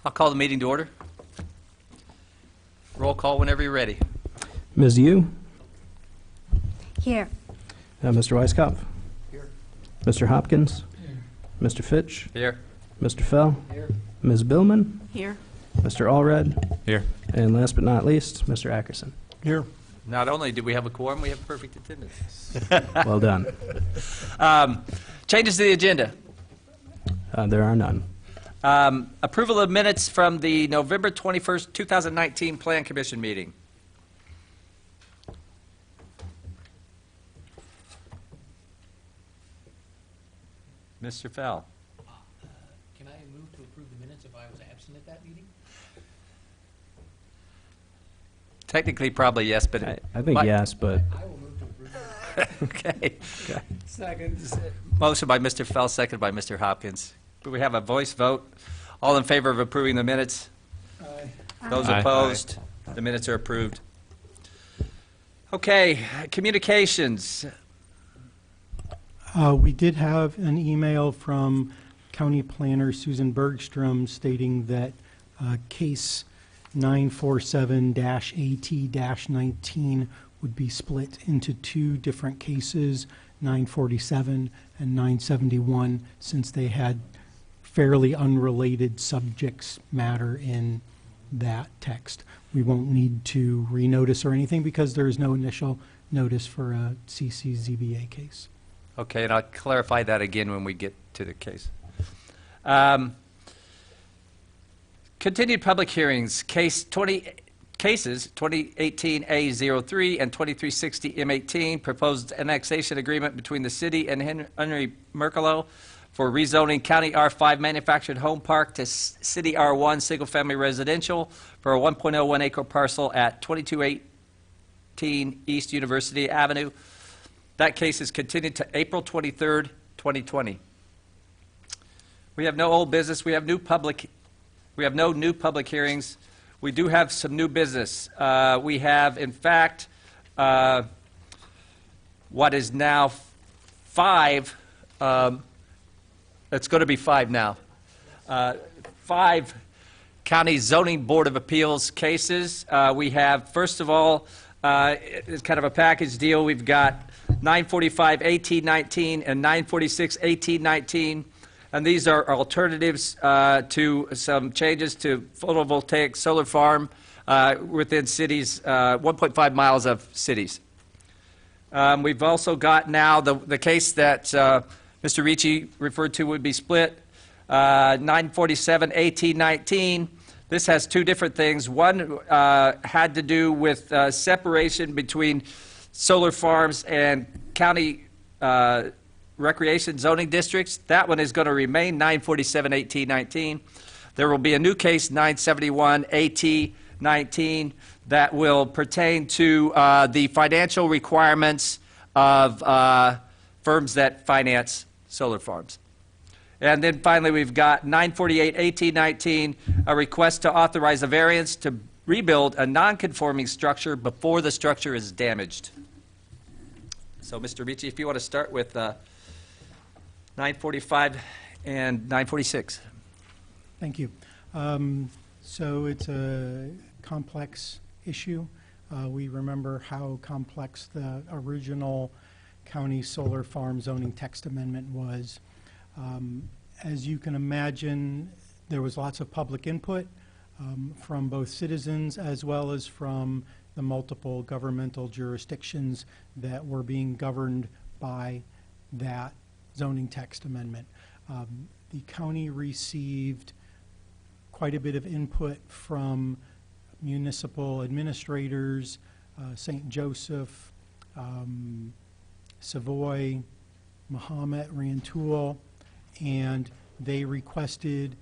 I'll call the meeting to order. Roll call whenever you're ready. Ms. Yu? Here. Mr. Weiskopf? Here. Mr. Hopkins? Here. Mr. Fitch? Here. Mr. Fell? Here. Ms. Billman? Here. Mr. Allred? Here. And last but not least, Mr. Ackerson. Here. Not only do we have a quorum, we have perfect attendance. Well done. Changes to the agenda. There are none. Approval of minutes from the November 21st, 2019 Plan Commission meeting. Mr. Fell. Can I move to approve the minutes if I was absent at that meeting? Technically, probably yes, but I think yes, but I will move to approve the minutes. okay. Second. Motion by Mr. Fell, second by Mr. Hopkins. Do we have a voice vote? All in favor of approving the minutes? Aye. Those Aye. opposed? The minutes are approved. Okay, communications. We did have an email from County Planner Susan Bergstrom stating that case 947-AT-19 would be split into two different cases, 947 and 971, since they had fairly unrelated subjects matter in that text. We won't need to renotice or anything because there is no initial notice for a CCZBA case. Okay, and I'll clarify that again when we get to the case. Continued public hearings, cases 2018A03 and 2360M18, proposed annexation agreement between the city and Henry Merkelo for rezoning County R5 manufactured home park to City R1 single-family residential for a 1.01 acre parcel at 2218 East University Avenue. That case is continued to April 23rd, 2020. We have no old business. We have no new public hearings. We do have some new business. We have, in fact, what is now 5. It's going to be 5 now. 5 County Zoning Board of Appeals cases. We have, first of all, it's kind of a package deal. We've got 945 AT-19 and 946 AT-19, and these are alternatives to some changes to photovoltaic solar farm within cities, 1.5 miles of cities. We've also got now the case that Mr. Ricci referred to would be split, 947 AT-19. This has two different things. One had to do with separation between solar farms and county recreation zoning districts. That one is going to remain 947 AT-19. There will be a new case, 971 AT-19, that will pertain to the financial requirements of firms that finance solar farms. And then finally, we've got 948 AT-19, a request to authorize a variance to rebuild a non-conforming structure before the structure is damaged. So, Mr. Ricci, if you want to start with 945 and 946. Thank you. So it's a complex issue. We remember how complex the original county solar farm zoning text amendment was. As you can imagine, there was lots of public input from both citizens as well as from the multiple governmental jurisdictions that were being governed by that zoning text amendment. The county received quite a bit of input from municipal administrators, St. Joseph, Savoy, Mahomet, Rantoul, and they requested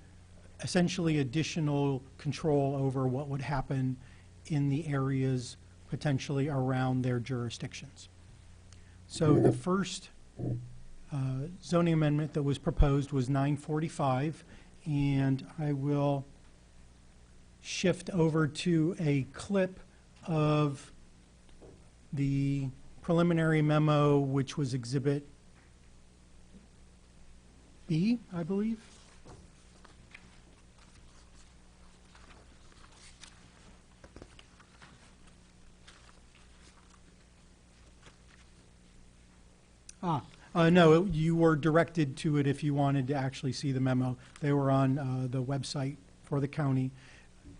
essentially additional control over what would happen in the areas potentially around their jurisdictions. So the first zoning amendment that was proposed was 945, and I will shift over to a clip of the preliminary memo, which was Exhibit B, I believe. No, you were directed to it if you wanted to actually see the memo. They were on the website for the county.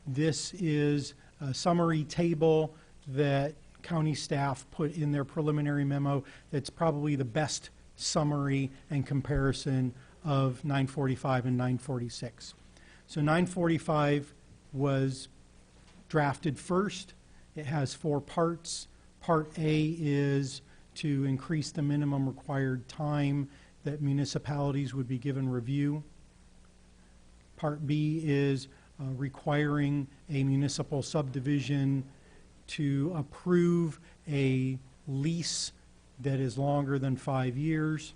This is a summary table that county staff put in their preliminary memo. That's probably the best summary and comparison of 945 and 946. So 945 was drafted first. It has 4 parts. Part A is to increase the minimum required time that municipalities would be given review. Part B is requiring a municipal subdivision to approve a lease that is longer than 5 years.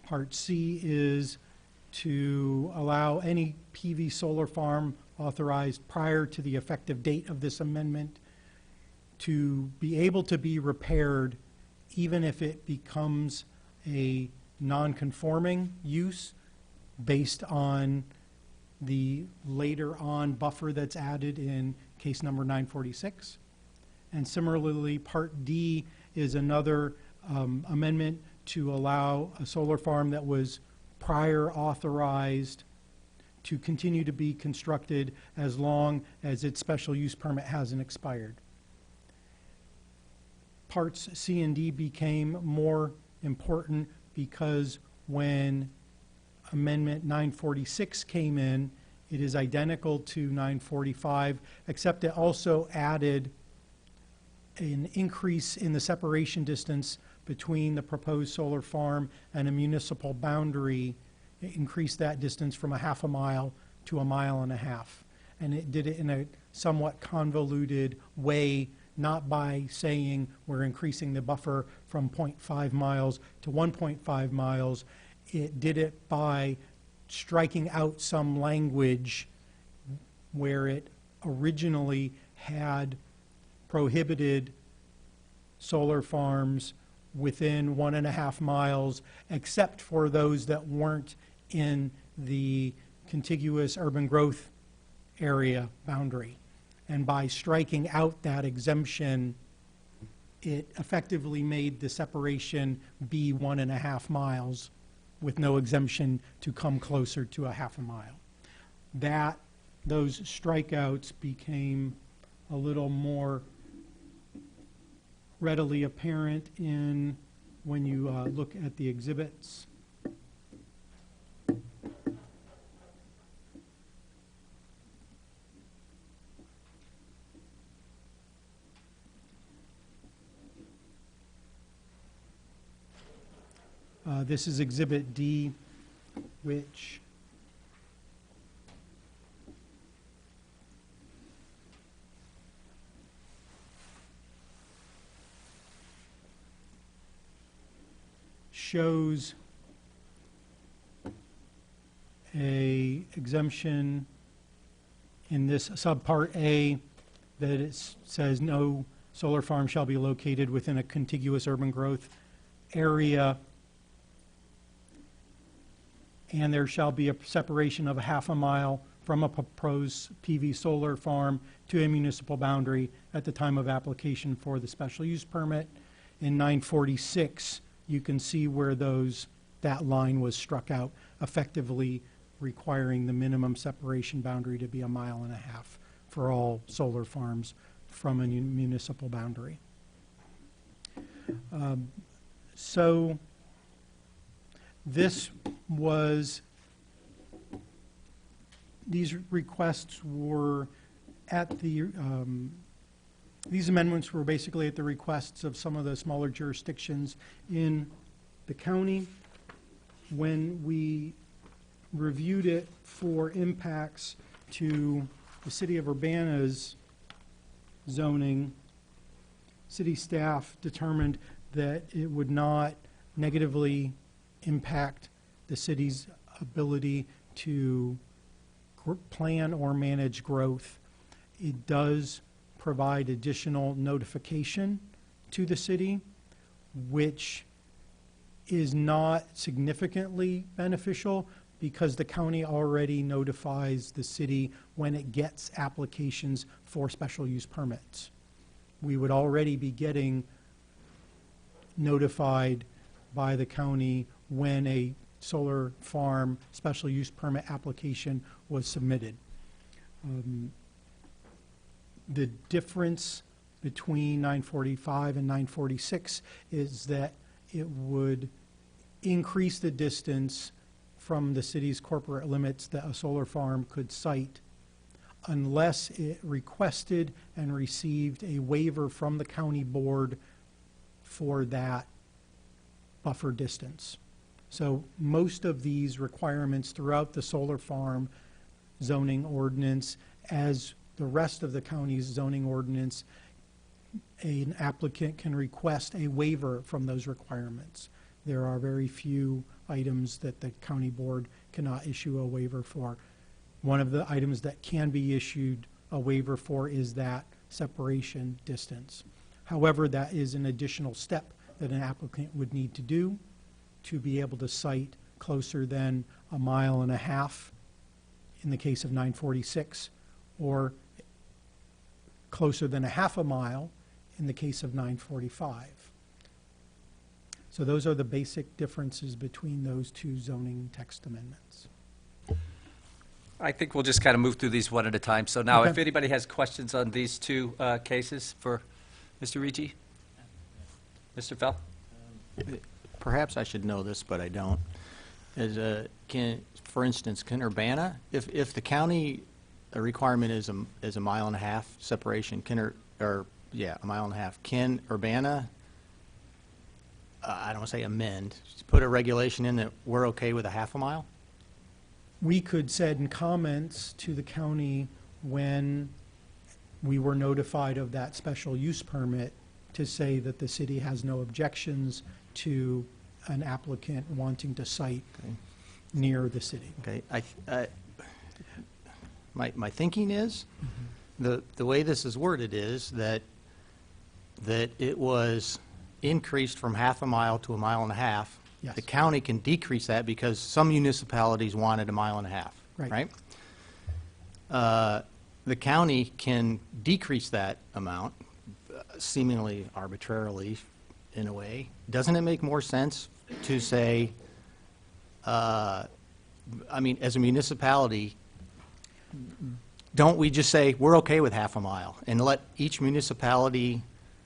Part C is to allow any PV solar farm authorized prior to the effective date of this amendment to be able to be repaired even if it becomes a non-conforming use based on the later on buffer that's added in case number 946. And similarly, Part D is another amendment to allow a solar farm that was prior authorized to continue to be constructed as long as its special use permit hasn't expired. Parts C and D became more important because when Amendment 946 came in, it is identical to 945, except it also added an increase in the separation distance between the proposed solar farm and a municipal boundary. It increased that distance from 1/2 mile to 1.5 miles. And it did it in a somewhat convoluted way, not by saying we're increasing the buffer from 0.5 miles to 1.5 miles. It did it by striking out some language where it originally had prohibited solar farms within 1.5 miles, except for those that weren't in the contiguous urban growth area boundary. And by striking out that exemption, it effectively made the separation be 1.5 miles with no exemption to come closer to 1/2 mile. Those strikeouts became a little more readily apparent in when you look at the exhibits. This is Exhibit D, which shows a exemption in this subpart A that it says no solar farm shall be located within a contiguous urban growth area, and there shall be a separation of 1/2 mile from a proposed PV solar farm to a municipal boundary at the time of application for the special use permit. In 946, you can see where that line was struck out, effectively requiring the minimum separation boundary to be 1.5 miles for all solar farms from a municipal boundary. So these requests were at the, these amendments were basically at the requests of some of the smaller jurisdictions in the county. When we reviewed it for impacts to the city of Urbana's zoning, city staff determined that it would not negatively impact the city's ability to plan or manage growth. It does provide additional notification to the city, which is not significantly beneficial because the county already notifies the city when it gets applications for special use permits. We would already be getting notified by the county when a solar farm special use permit application was submitted. The difference between 945 and 946 is that it would increase the distance from the city's corporate limits that a solar farm could site unless it requested and received a waiver from the county board for that buffer distance. So most of these requirements throughout the solar farm zoning ordinance, as the rest of the county's zoning ordinance, an applicant can request a waiver from those requirements. There are very few items that the county board cannot issue a waiver for. One of the items that can be issued a waiver for is that separation distance. However, that is an additional step that an applicant would need to do to be able to site closer than 1.5 miles in the case of 946, or closer than 0.5 mile in the case of 945. So those are the basic differences between those two zoning text amendments. I think we'll just kind of move through these one at a time. So now, Okay. if anybody has questions on these two cases for Mr. Ricci? Mr. Fell? Perhaps I should know this, but I don't. For instance, can Urbana, if the county requirement is 1.5 mile separation, can 1.5 miles, can Urbana, I don't want to say amend, just put a regulation in that we're okay with 0.5 mile? We could send comments to the county when we were notified of that special use permit to say that the city has no objections to an applicant wanting to site Okay. near the city. Okay, my thinking is, the way this is worded is that it was increased from 0.5 mile to 1.5 miles. Yes. The county can decrease that because some municipalities wanted 1.5 miles, Right. right? The county can decrease that amount, seemingly arbitrarily, in a way. Doesn't it make more sense to say, I mean, as a municipality, don't we just say, we're okay with 0.5 mile, and let each municipality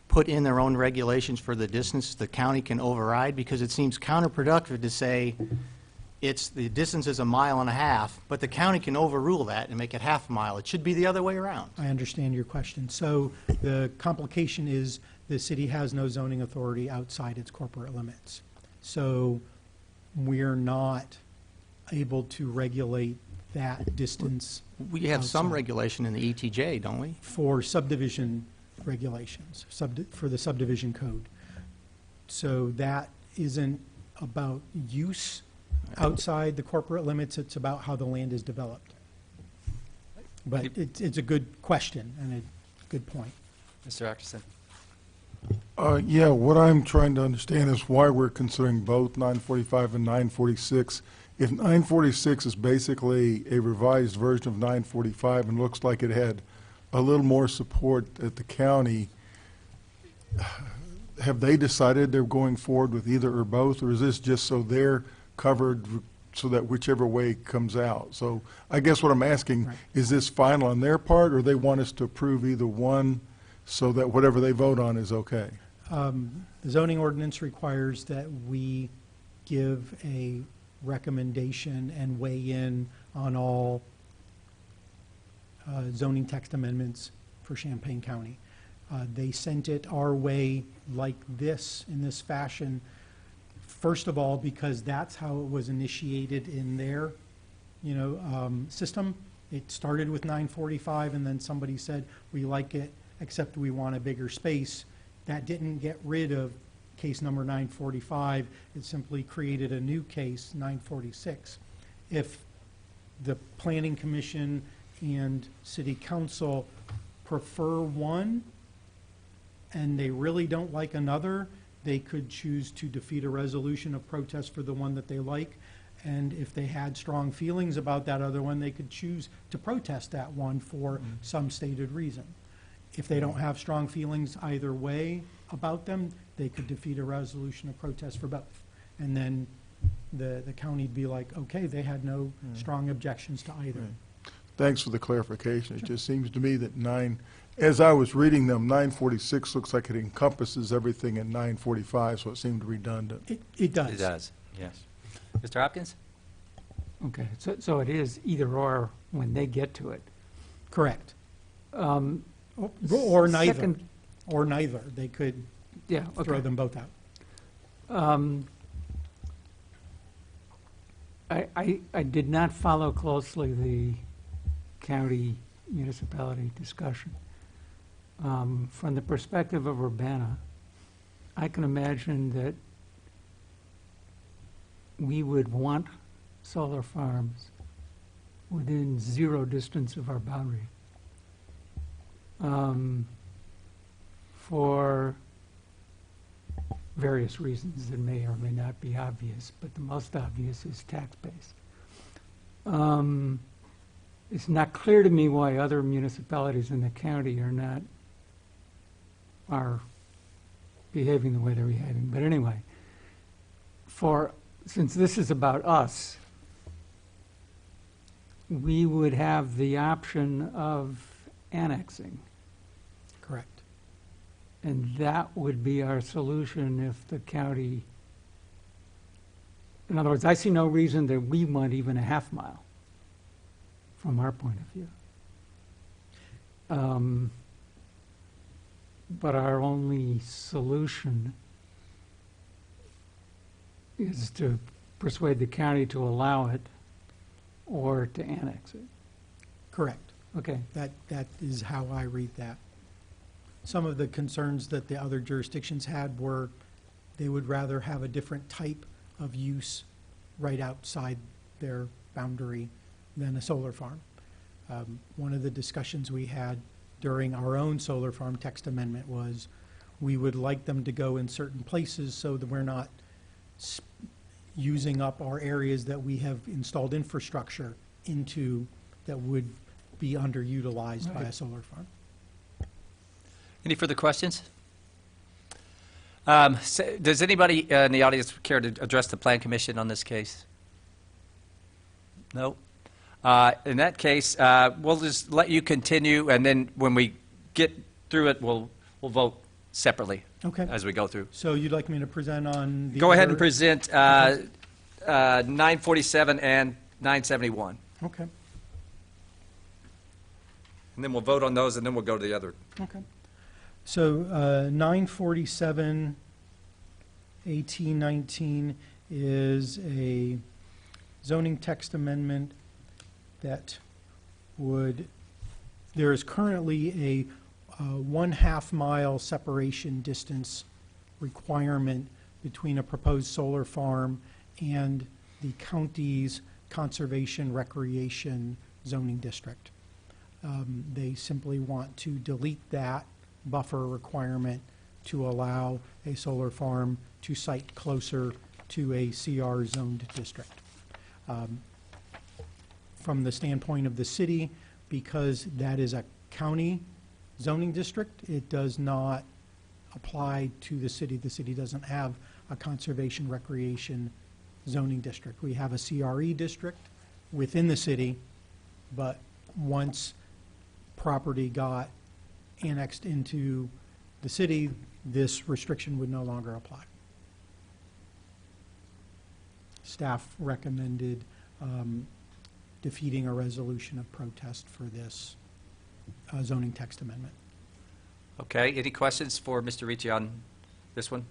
put in their own regulations for the distance the county can override? Because it seems counterproductive to say the distance is 1.5 miles, but the county can overrule that and make it 0.5 mile. It should be the other way around. I understand your question. So the complication is the city has no zoning authority outside its corporate limits. So we're not able to regulate that distance We have some Outside. regulation in the ETJ, don't we? for subdivision regulations, for the subdivision code. So that isn't about use outside the corporate limits, it's about how the land is developed. But it's a good question and a good point. Mr. Atkinson? Yeah, what I'm trying to understand is why we're considering both 945 and 946. If 946 is basically a revised version of 945 and looks like it had a little more support at the county, have they decided they're going forward with either or both, or is this just so they're covered so that whichever way comes out? So I guess what I'm asking, Right. is this final on their part, or they want us to approve either one so that whatever they vote on is okay? The zoning ordinance requires that we give a recommendation and weigh in on all zoning text amendments for Champaign County. They sent it our way like this, in this fashion, first of all, because that's how it was initiated in their, system. It started with 945, and then somebody said, we like it, except we want a bigger space. That didn't get rid of case number 945. It simply created a new case, 946. If the Planning Commission and City Council prefer one, and they really don't like another, they could choose to defeat a resolution of protest for the one that they like. And if they had strong feelings about that other one, they could choose to protest that one for some stated reason. If they don't have strong feelings either way about them, they could defeat a resolution of protest for both. And then the county'd be like, okay, they had no strong objections to either. Thanks for the clarification. It just seems to me that as I was reading them, 946 looks like it encompasses everything in 945, so it seemed redundant. It does. It does, yes. Mr. Hopkins? Okay, so it is either or when they get to it. Correct. Um, Or neither. second- Or neither. They could Yeah, throw okay. them both out. I did not follow closely the county municipality discussion. From the perspective of Urbana, I can imagine that we would want solar farms within zero distance of our boundary. For various reasons that may or may not be obvious, but the most obvious is tax-based. It's not clear to me why other municipalities in the county are behaving the way they're behaving. But anyway, since this is about us, we would have the option of annexing. Correct. And that would be our solution if the county, in other words, I see no reason that we want even a half mile from our point of view. But our only solution is to persuade the county to allow it or to annex it. Correct. Okay, That is how I read that. Some of the concerns that the other jurisdictions had were they would rather have a different type of use right outside their boundary than a solar farm. One of the discussions we had during our own solar farm text amendment was we would like them to go in certain places so that we're not using up our areas that we have installed infrastructure into that would be underutilized by a solar farm. Any further questions? Does anybody in the audience care to address the Plan Commission on this case? No? In that case, we'll just let you continue, and then when we get through it, we'll vote separately Okay. as we go through. So you'd like me to present on the Go ahead and other- present 947 and 971, Okay, and then we'll vote on those, and then we'll go to the other. okay. So 947 AT19 is a zoning text amendment that there is currently a 1/2 mile separation distance requirement between a proposed solar farm and the county's conservation recreation zoning district. They simply want to delete that buffer requirement to allow a solar farm to site closer to a CR zoned district. From the standpoint of the city, because that is a county zoning district, it does not apply to the city. The city doesn't have a conservation recreation zoning district. We have a CRE district within the city, but once property got annexed into the city, this restriction would no longer apply. Staff recommended defeating a resolution of protest for this zoning text amendment. Okay, any questions for Mr. Ricci on this one?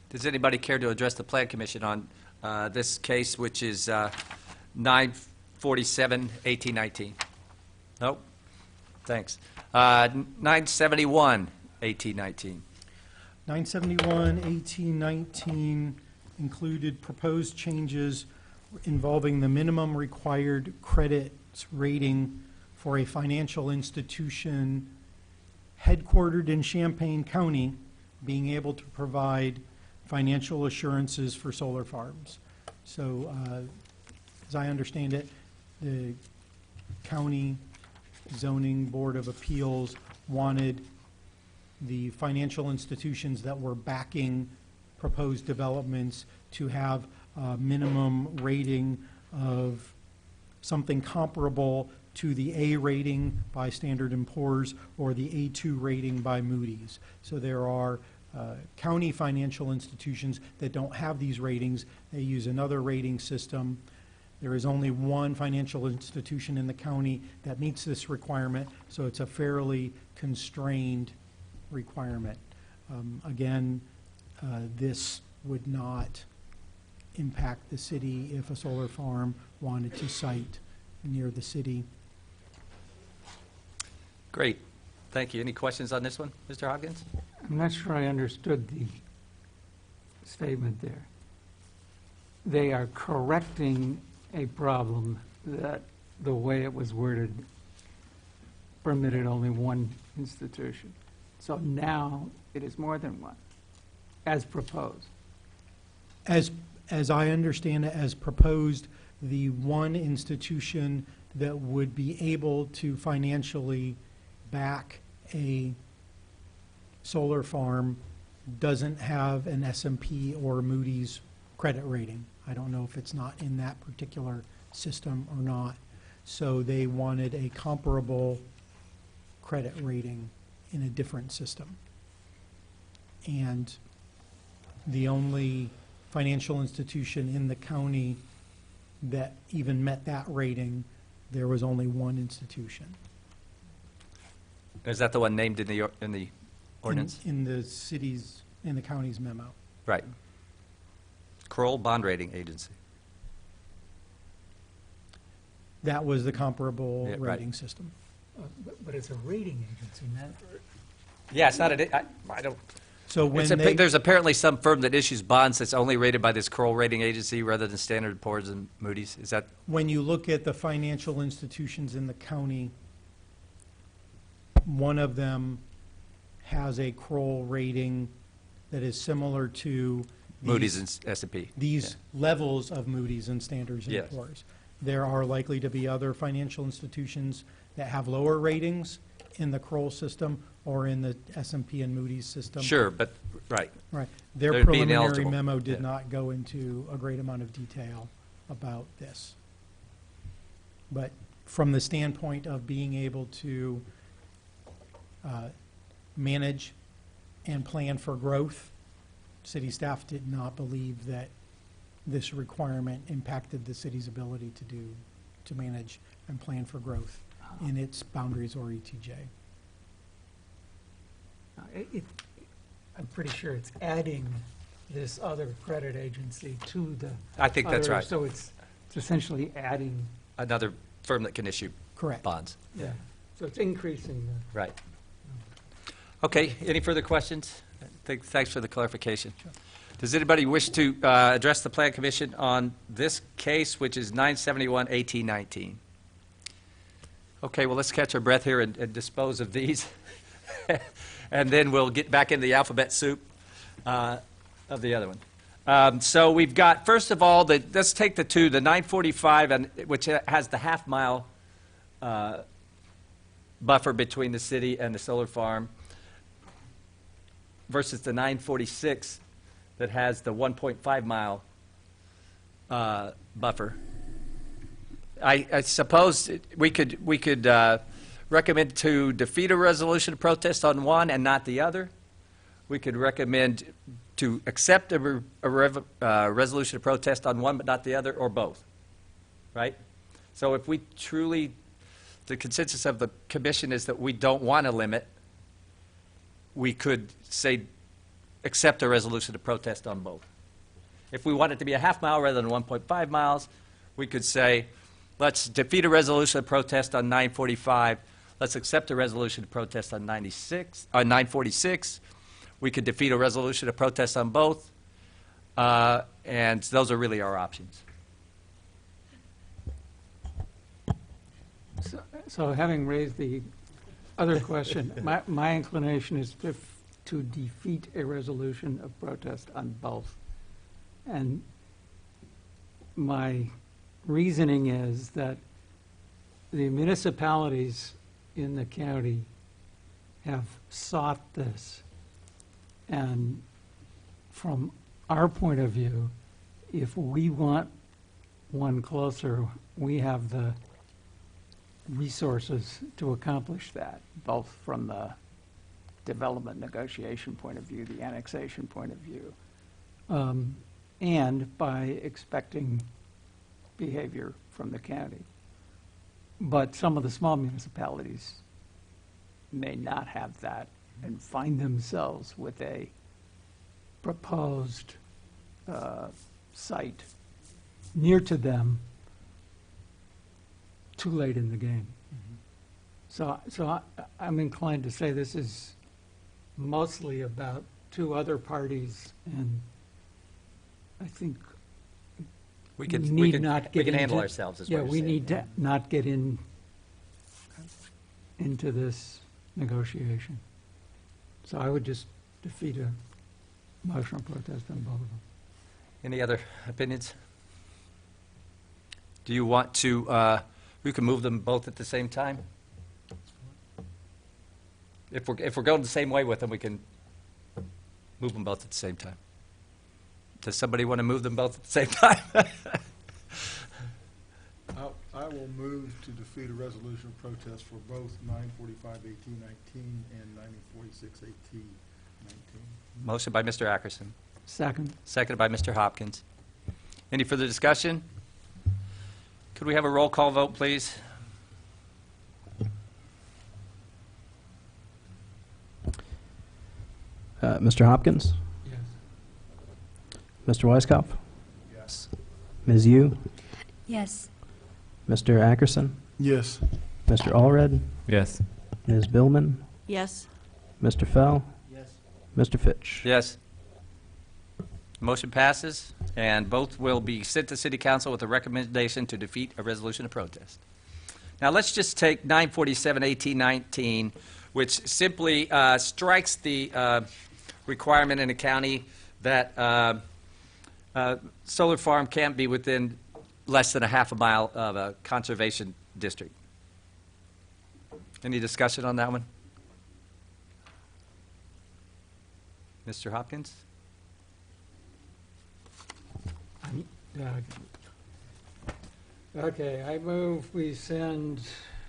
Does anybody care to address the Plan Commission on this case, which is 947, 1819? Nope. Thanks. 971, 1819. 971, 1819 included proposed changes involving the minimum required credits rating for a financial institution headquartered in Champaign County being able to provide financial assurances for solar farms. So, as I understand it, the county Zoning Board of Appeals wanted the financial institutions that were backing proposed developments to have a minimum rating of something comparable to the A rating by Standard & Poor's or the A2 rating by Moody's. So there are county financial institutions that don't have these ratings. They use another rating system. There is only one financial institution in the county that meets this requirement, so it's a fairly constrained requirement. Again, this would not impact the city if a solar farm wanted to site near the city. Great. Thank you. Any questions on this one, Mr. Hopkins? I'm not sure I understood the statement there. They are correcting a problem that, the way it was worded, permitted only one institution. So now it is more than one, as proposed. As I understand it, as proposed, the one institution that would be able to financially back a solar farm doesn't have an S&P or Moody's credit rating. I don't know if it's not in that particular system or not. So they wanted a comparable credit rating in a different system. And the only financial institution in the county that even met that rating, there was only one institution. Is that the one named in the ordinance? In the county's memo. Right. Kroll Bond Rating Agency. That was the comparable Yeah, right. rating system. But it's a rating agency, not... Yeah, it's not, I don't, So when they, there's apparently some firm that issues bonds that's only rated by this Kroll Rating Agency rather than Standard & Poor's and Moody's. Is that, when you look at the financial institutions in the county, one of them has a Kroll rating that is similar to Moody's and S&P? these levels of Moody's and Standards and Yes. Poor's. There are likely to be other financial institutions that have lower ratings in the Kroll system or in the S&P and Moody's system. Sure, but, right. Right. Their They'd be preliminary ineligible. memo did Yeah. not go into a great amount of detail about this. But from the standpoint of being able to manage and plan for growth, city staff did not believe that this requirement impacted the city's ability to manage and plan for growth in its boundaries or E ETJ. I'm pretty sure it's adding this other credit agency to the... I think that's other, right. So it's essentially adding, Another firm that can issue Correct. bonds. yeah, so it's increasing the... Right. Okay, any further questions? Thanks for the clarification. Does anybody wish to address the Plan Commission on this case, which is 971 AT19? Okay, well, let's catch our breath here and dispose of these. And then we'll get back into the alphabet soup of the other one. So we've got, first of all, let's take the 945, which has the half-mile buffer between the city and the solar farm, versus the 946 that has the 1.5-mile buffer. I suppose we could recommend to defeat a resolution of protest on one and not the other. We could recommend to accept a resolution of protest on one but not the other, or both, right? So if we truly, the consensus of the commission is that we don't want to limit, we could say accept a resolution of protest on both. If we want it to be a half mile rather than 1.5 miles, we could say, let's defeat a resolution of protest on 945. Let's accept a resolution of protest on 946. We could defeat a resolution of protest on both. And those are really our options. So having raised the other question, my inclination is to defeat a resolution of protest on both. And my reasoning is that the municipalities in the county have sought this. And from our point of view, if we want one closer, we have the resources to accomplish that, both from the development negotiation point of view, the annexation point of view, and by expecting behavior from the county. But some of the small municipalities may not have that and find themselves with a proposed site near to them too late in the game. So I'm inclined to say this is mostly about two other parties, and I think We we can need not we get can handle into- ourselves, is what Yeah, you're we saying. need to not get into this negotiation. So I would just defeat a motion of protest on both of them. Any other opinions? Do you want to, we can move them both at the same time? If we're going the same way with them, we can move them both at the same time. Does somebody want to move them both at the same time? I will move to defeat a resolution of protest for both 945-1819 and 946-1819. Motion by Mr. Ackerson, Second. seconded by Mr. Hopkins. Any further discussion? Could we have a roll call vote, please? Mr. Hopkins? Yes. Mr. Weiskopf? Yes. Ms. Yu? Yes. Mr. Ackerson? Yes. Mr. Allred? Yes. Ms. Billman? Yes. Mr. Fell? Yes. Mr. Fitch? Yes. Motion passes, and both will be sent to City Council with a recommendation to defeat a resolution of protest. Now, let's just take 947-1819, which simply strikes the requirement in the county that solar farm can't be within less than a half a mile of a conservation district. Any discussion on that one? Mr. Hopkins? Okay, I move we send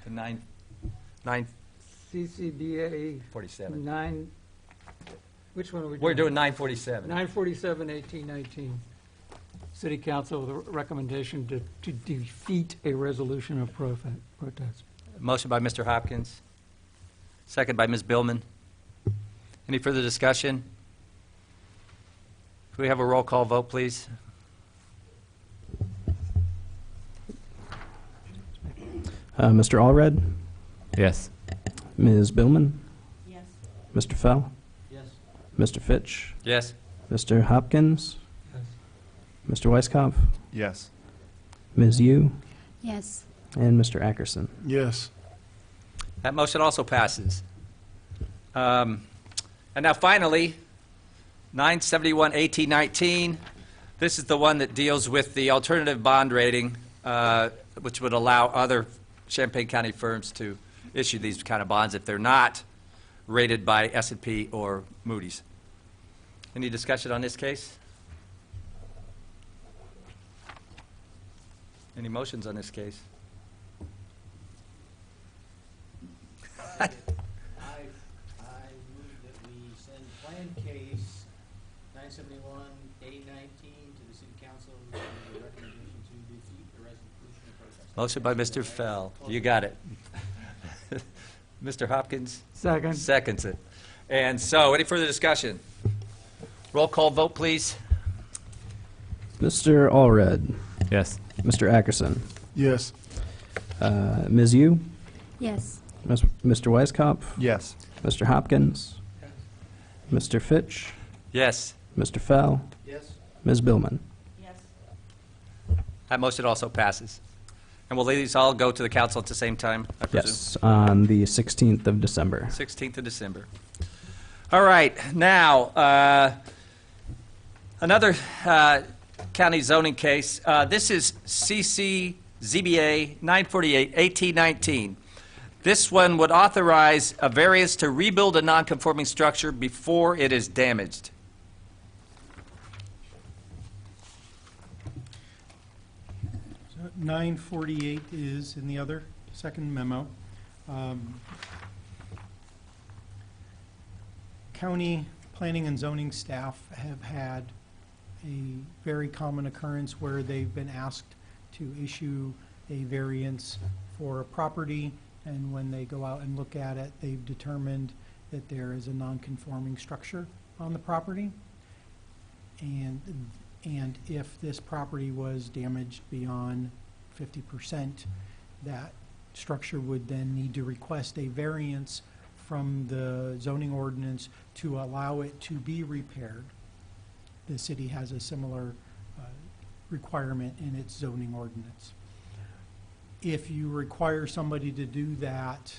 The 947. CCBA 9, which one are we doing? We're doing 947. 947-1819. City Council with a recommendation to defeat a resolution of protest. Motion by Mr. Hopkins, second by Ms. Billman. Any further discussion? Could we have a roll call vote, please? Mr. Allred? Yes. Ms. Billman? Yes. Mr. Fell? Yes. Mr. Fitch? Yes. Mr. Hopkins? Yes. Mr. Weiskopf? Yes. Ms. Yu? Yes. And Mr. Ackerson? Yes. That motion also passes. And now finally, 971-1819. This is the one that deals with the alternative bond rating, which would allow other Champaign County firms to issue these kind of bonds if they're not rated by S&P or Moody's. Any discussion on this case? Any motions on this case? I move that we send plan case 971-8019 to the city council with a recommendation to defeat the resolution of protest. Motion by Mr. Fell. You got it. Mr. Hopkins Second. seconds it. And so, any further discussion? Roll call vote, please. Mr. Allred? Yes. Mr. Ackerson? Yes. Ms. Yu? Yes. Mr. Weiskopf? Yes. Mr. Hopkins? Mr. Fitch? Yes. Mr. Fell? Yes. Ms. Billman? Yes. That motion also passes. And will these all go to the council at the same time, I presume? Yes, on the 16th of December. 16th of December. All right, now, another county zoning case. This is CC ZBA 948-1819. This one would authorize a variance to rebuild a nonconforming structure before it is damaged. 948 is in the other, second memo. County planning and zoning staff have had a very common occurrence where they've been asked to issue a variance for a property, and when they go out and look at it, they've determined that there is a non-conforming structure on the property. And if this property was damaged beyond 50%, that structure would then need to request a variance from the zoning ordinance to allow it to be repaired. The city has a similar requirement in its zoning ordinance. If you require somebody to do that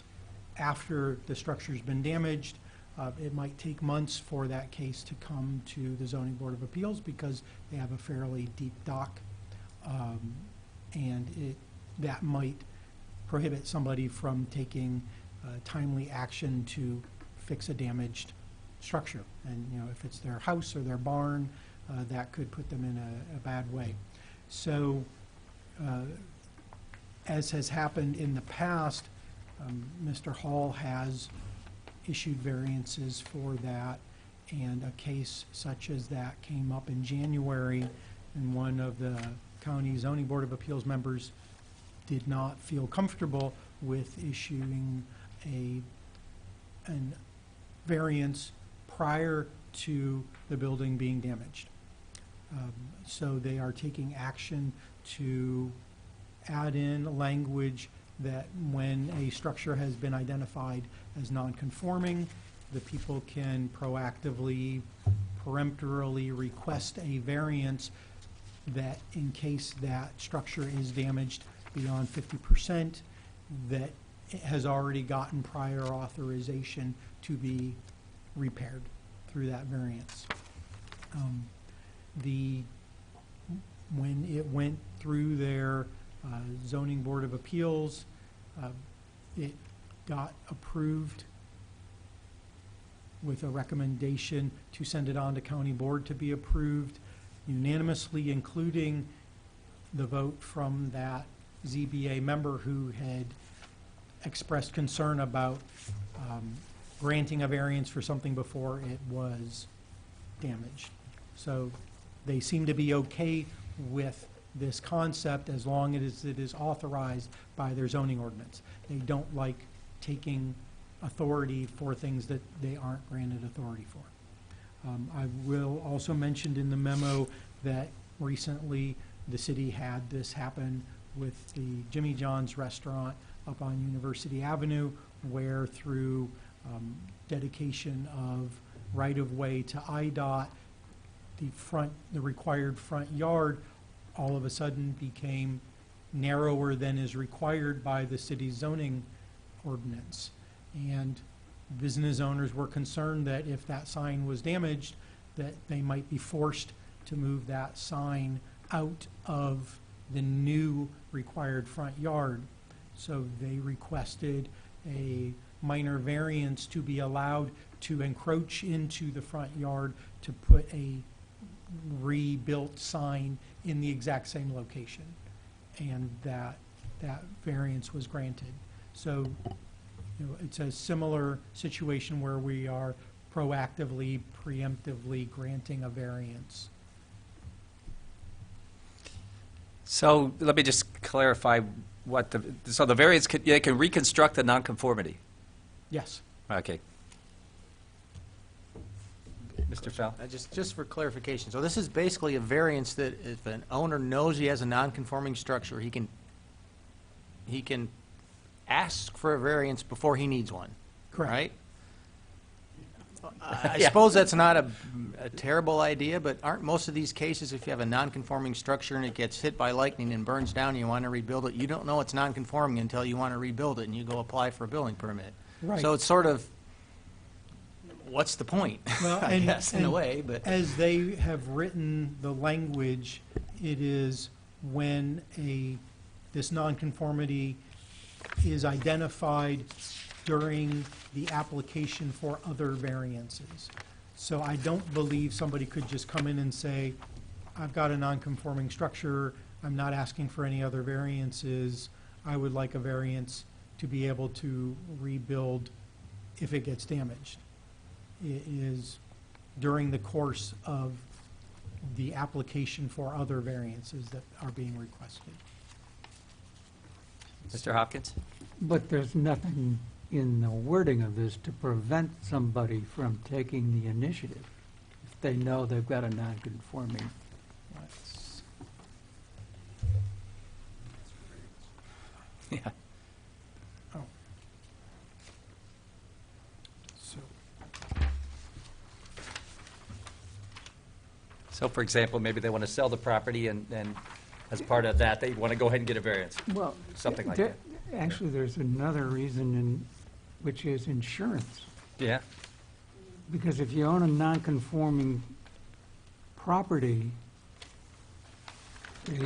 after the structure's been damaged, it might take months for that case to come to the Zoning Board of Appeals because they have a fairly deep dock. And that might prohibit somebody from taking timely action to fix a damaged structure. And, you know, if it's their house or their barn, that could put them in a bad way. So, as has happened in the past, Mr. Hall has issued variances for that, and a case such as that came up in January, and one of the County Zoning Board of Appeals members did not feel comfortable with issuing an variance prior to the building being damaged. So they are taking action to add in language that when a structure has been identified as non-conforming, the people can proactively, peremptorily request a variance that in case that structure is damaged beyond 50%, that it has already gotten prior authorization to be repaired through that variance. When it went through their zoning board of appeals, it got approved with a recommendation to send it on to county board to be approved unanimously, including the vote from that ZBA member who had expressed concern about granting a variance for something before it was damaged. So they seem to be okay with this concept as long as it is authorized by their zoning ordinance. They don't like taking authority for things that they aren't granted authority for. I will also mention in the memo that recently the city had this happen with the Jimmy John's restaurant up on University Avenue, where through dedication of right-of-way to IDOT, the required front yard all of a sudden became narrower than is required by the city's zoning ordinance. And business owners were concerned that if that sign was damaged, that they might be forced to move that sign out of the new required front yard. So they requested a minor variance to be allowed to encroach into the front yard to put a rebuilt sign in the exact same location. And that variance was granted. So, you know, it's a similar situation where we are proactively, preemptively granting a variance. So let me just clarify what so the variance, they can reconstruct the nonconformity. Yes. Okay. Mr. Fell? Just for clarification, so this is basically a variance that if an owner knows he has a non-conforming structure, he can ask for a variance before he needs one, Correct. right? I suppose that's not a terrible idea, but aren't most of these cases, if you have a non-conforming structure and it gets hit by lightning and burns down and you want to rebuild it, you don't know it's non-conforming until you want to rebuild it and you go apply for a building permit. Right. So it's sort of, what's the point? Well, I guess, in a way, but. As they have written the language, it is when this nonconformity is identified during the application for other variances. So I don't believe somebody could just come in and say, I've got a non-conforming structure, I'm not asking for any other variances, I would like a variance to be able to rebuild if it gets damaged. It is during the course of the application for other variances that are being requested. Mr. Hopkins? But there's nothing in the wording of this to prevent somebody from taking the initiative if they know they've got a non-conforming. Let's- Yeah. Oh. So, So for example, maybe they want to sell the property and as part of that, they want to go ahead and get a variance. Well, Something like there- Actually, there's another reason, which is insurance. Yeah? Because if you own a non-conforming property, have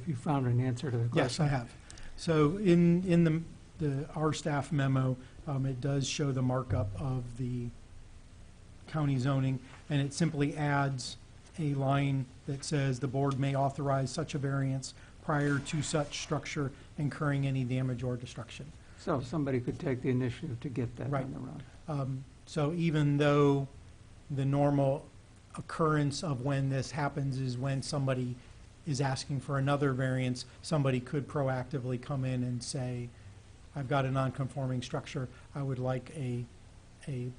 you found an answer to the question? yes, I have. So in our staff memo, it does show the markup of the county zoning, and it simply adds a line that says the board may authorize such a variance prior to such structure incurring any damage or destruction. So somebody could take the initiative to get that Right. on the road. So even though the normal occurrence of when this happens is when somebody is asking for another variance, somebody could proactively come in and say, I've got a non-conforming structure, I would like a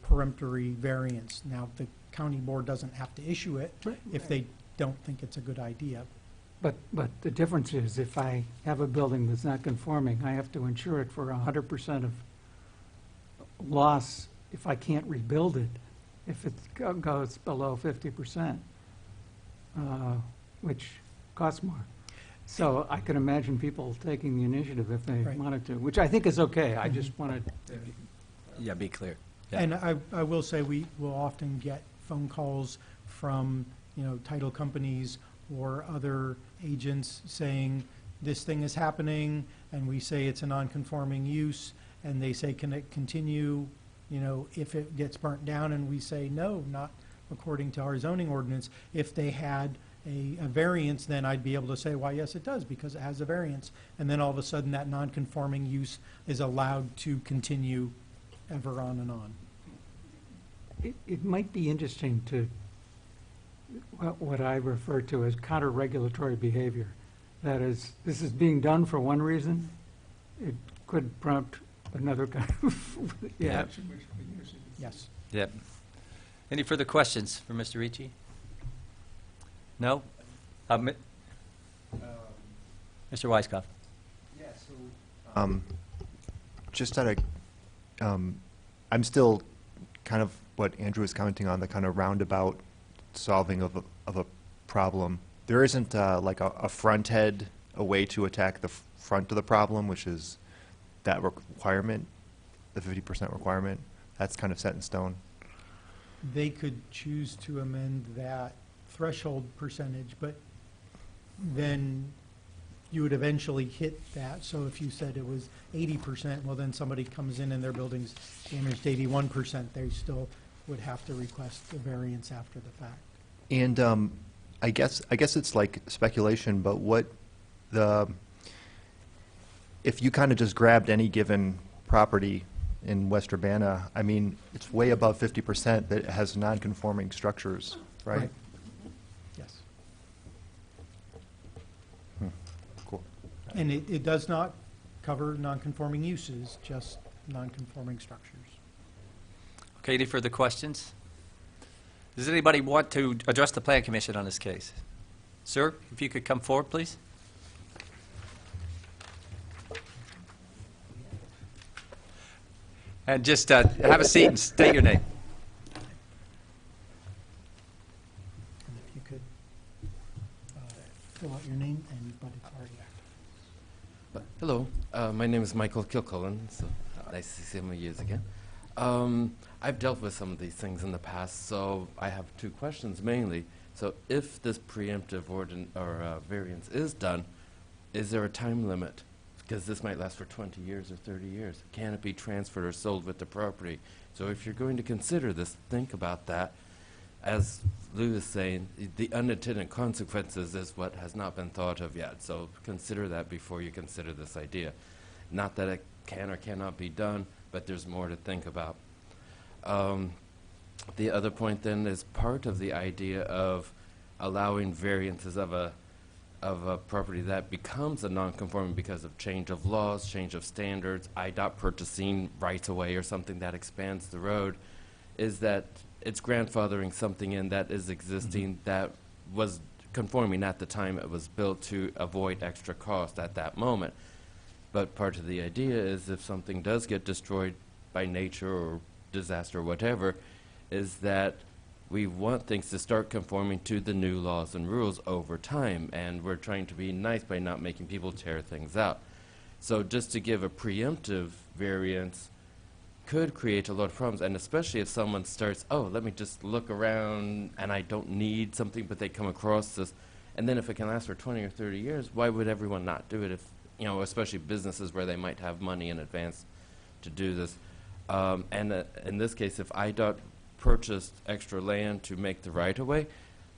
peremptory variance. Now, the county board doesn't have to issue it if they don't think it's a good idea. But the difference is, if I have a building that's not conforming, I have to insure it for 100% of loss if I can't rebuild it, if it goes below 50%, which costs more. So I can imagine people taking the initiative if they Right. wanted to, which I think is okay. I just wanted, Yeah, be clear. Yeah. And I will say, we will often get phone calls from, title companies or other agents saying, this thing is happening, and we say it's a non-conforming use, and they say, can it continue, if it gets burnt down, and we say, no, not according to our zoning ordinance. If they had a variance, then I'd be able to say, why, yes, it does, because it has a variance. And then all of a sudden, that non-conforming use is allowed to continue ever on and on. it might be interesting to, what I refer to as counter-regulatory behavior. That is, this is being done for one reason, it could prompt another kind of reaction. Yes. Yep. Any further questions for Mr. Ricci? No? Mr. Weisskopf? Just out of, I'm still kind of what Andrew was commenting on, the kind of roundabout solving of a problem. There isn't like a front head, a way to attack the front of the problem, which is that requirement, the 50% requirement. That's kind of set in stone. They could choose to amend that threshold percentage, but then you would eventually hit that. So if you said it was 80%, well, then somebody comes in and their building's damaged 81%, they still would have to request a variance after the fact. And I guess it's like speculation, but if you kind of just grabbed any given property in West Urbana, I mean, it's way above 50% that has non-conforming structures, right? Yes. Cool. And it does not cover non-conforming uses, just non-conforming structures. Okay, any further questions? Does anybody want to address the Plan Commission on this case? Sir, if you could come forward, please. And just have a seat and state your name. And if you could fill out your name, but it's already active. Hello, my name is Michael Kilcullen, so nice to see some of you again. I've dealt with some of these things in the past, so I have two questions mainly. So if this preemptive variance is done, is there a time limit? Because this might last for 20 years or 30 years. Can it be transferred or sold with the property? So if you're going to consider this, think about that. As Lou is saying, the unintended consequences is what has not been thought of yet. So consider that before you consider this idea. Not that it can or cannot be done, but there's more to think about. The other point then is part of the idea of allowing variances of a property that becomes a non-conforming because of change of laws, change of standards, IDOT purchasing rights away or something that expands the road, is that it's grandfathering something in that is existing that was conforming at the time it was built to avoid extra cost at that moment. But part of the idea is if something does get destroyed by nature or disaster or whatever, is that we want things to start conforming to the new laws and rules over time, and we're trying to be nice by not making people tear things out. So just to give a preemptive variance could create a lot of problems, and especially if someone starts, oh, let me just look around and I don't need something, but they come across this, and then if it can last for 20 or 30 years, why would everyone not do it if, you know, especially businesses where they might have money in advance to do this. And in this case, if IDOT purchased extra land to make the right-of-way,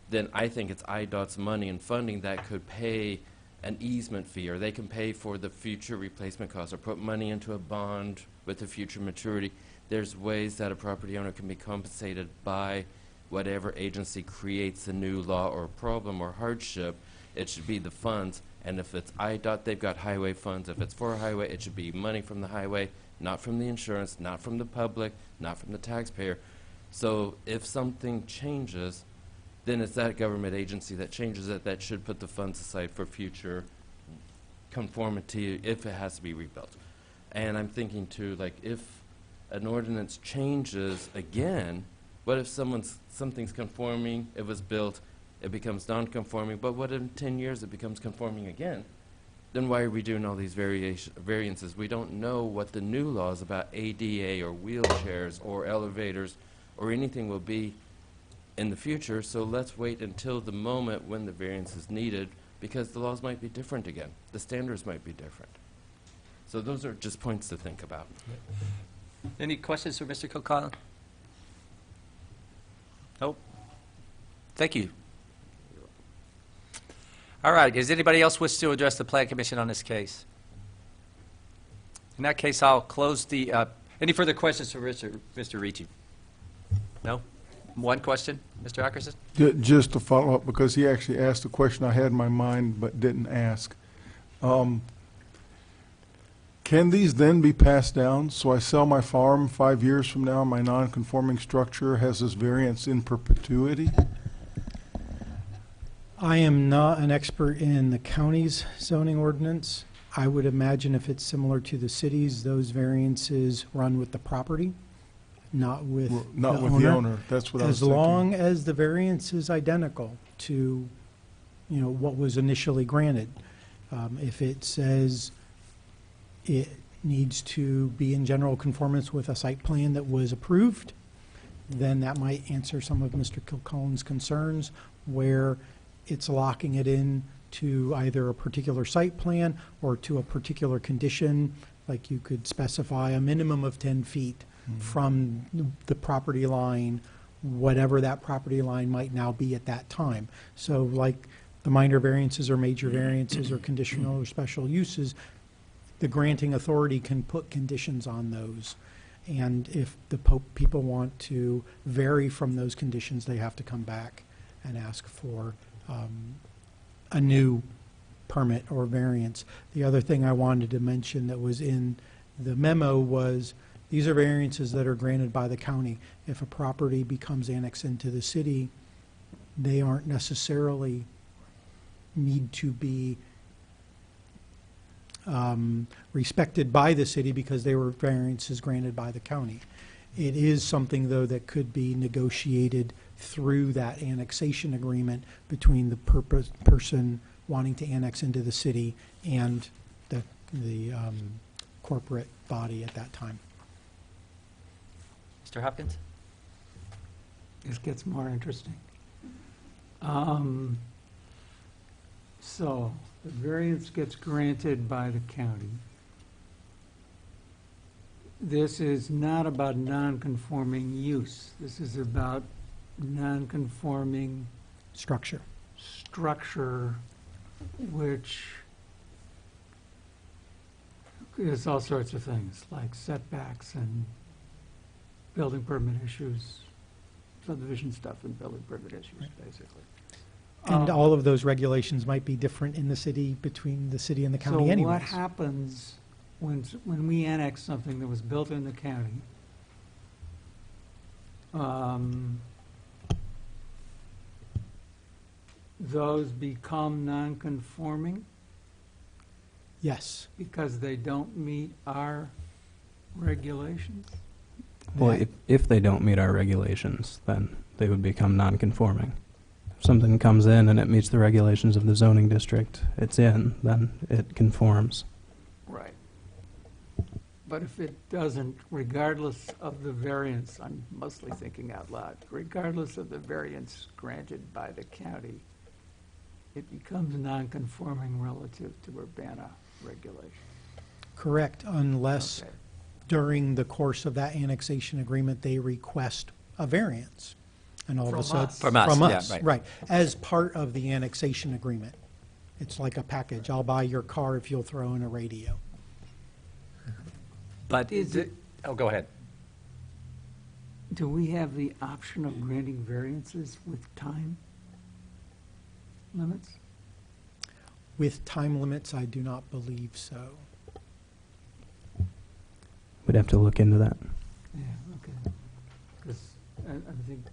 then I think it's IDOT's money and funding that could pay an easement fee, or they can pay for the future replacement costs, or put money into a bond with a future maturity. There's ways that a property owner can be compensated by whatever agency creates a new law or problem or hardship. It should be the funds, and if it's IDOT, they've got highway funds. If it's for a highway, it should be money from the highway, not from the insurance, not from the public, not from the taxpayer. So if something changes, then it's that government agency that changes it that should put the funds aside for future conformity if it has to be rebuilt. And I'm thinking too, like, if an ordinance changes again, what if something's conforming, it was built, it becomes non-conforming, but what if in 10 years it becomes conforming again? Then why are we doing all these variances? We don't know what the new laws about ADA or wheelchairs or elevators or anything will be in the future, so let's wait until the moment when the variance is needed, because the laws might be different again. The standards might be different. So those are just points to think about. Any questions for Mr. Kilcullen? Nope. Thank you. All right, does anybody else wish to address the Plan Commission on this case? In that case, I'll close the, any further questions for Mr. Ricci? No? One question, Mr. Ackerson? Just to follow up, because he actually asked a question I had in my mind but didn't ask. Can these then be passed down? So I sell my farm 5 years from now, my non-conforming structure has this variance in perpetuity? I am not an expert in the county's zoning ordinance. I would imagine if it's similar to the city's, those variances run with the property, not with Well, not the with the owner, that's what I was As thinking. long as the variance is identical to, you know, what was initially granted. If it says it needs to be in general conformance with a site plan that was approved, then that might answer some of Mr. Kilcullen's concerns, where it's locking it in to either a particular site plan or to a particular condition, like you could specify a minimum of 10 feet from the property line, whatever that property line might now be at that time. So like the minor variances or major variances or conditional or special uses, the granting authority can put conditions on those. And if the people want to vary from those conditions, they have to come back and ask for a new permit or variance. The other thing I wanted to mention that was in the memo was, these are variances that are granted by the county. If a property becomes annexed into the city, they aren't necessarily need to be respected by the city because they were variances granted by the county. It is something, though, that could be negotiated through that annexation agreement between the person wanting to annex into the city and the corporate body at that time. Mr. Hopkins? This gets more interesting. So, the variance gets granted by the county, this is not about non-conforming use. This is about non-conforming Structure. structure, which is all sorts of things, like setbacks and building permit issues, subdivision stuff and building permit issues, basically. And all of those regulations might be different in the city, between the city and the county So what anyways. happens when we annex something that was built in the county? Those become non-conforming Yes. because they don't meet our regulations? Well, if they don't meet our regulations, then they would become non-conforming. If something comes in and it meets the regulations of the zoning district it's in, then it conforms. Right. But if it doesn't, regardless of the variance, I'm mostly thinking out loud, regardless of the variance granted by the county, it becomes non-conforming relative to Urbana regulation. Correct, unless Okay. during the course of that annexation agreement, they request a variance. And all of a From sudden. us. From us, From yeah, us, right. right. As part of the annexation agreement. It's like a package. I'll buy your car if you'll throw in a radio. But Is it- oh, go ahead. Do we have the option of granting variances with time limits? With time limits, I do not believe so. We'd have to look into that. Yeah, okay. Because I think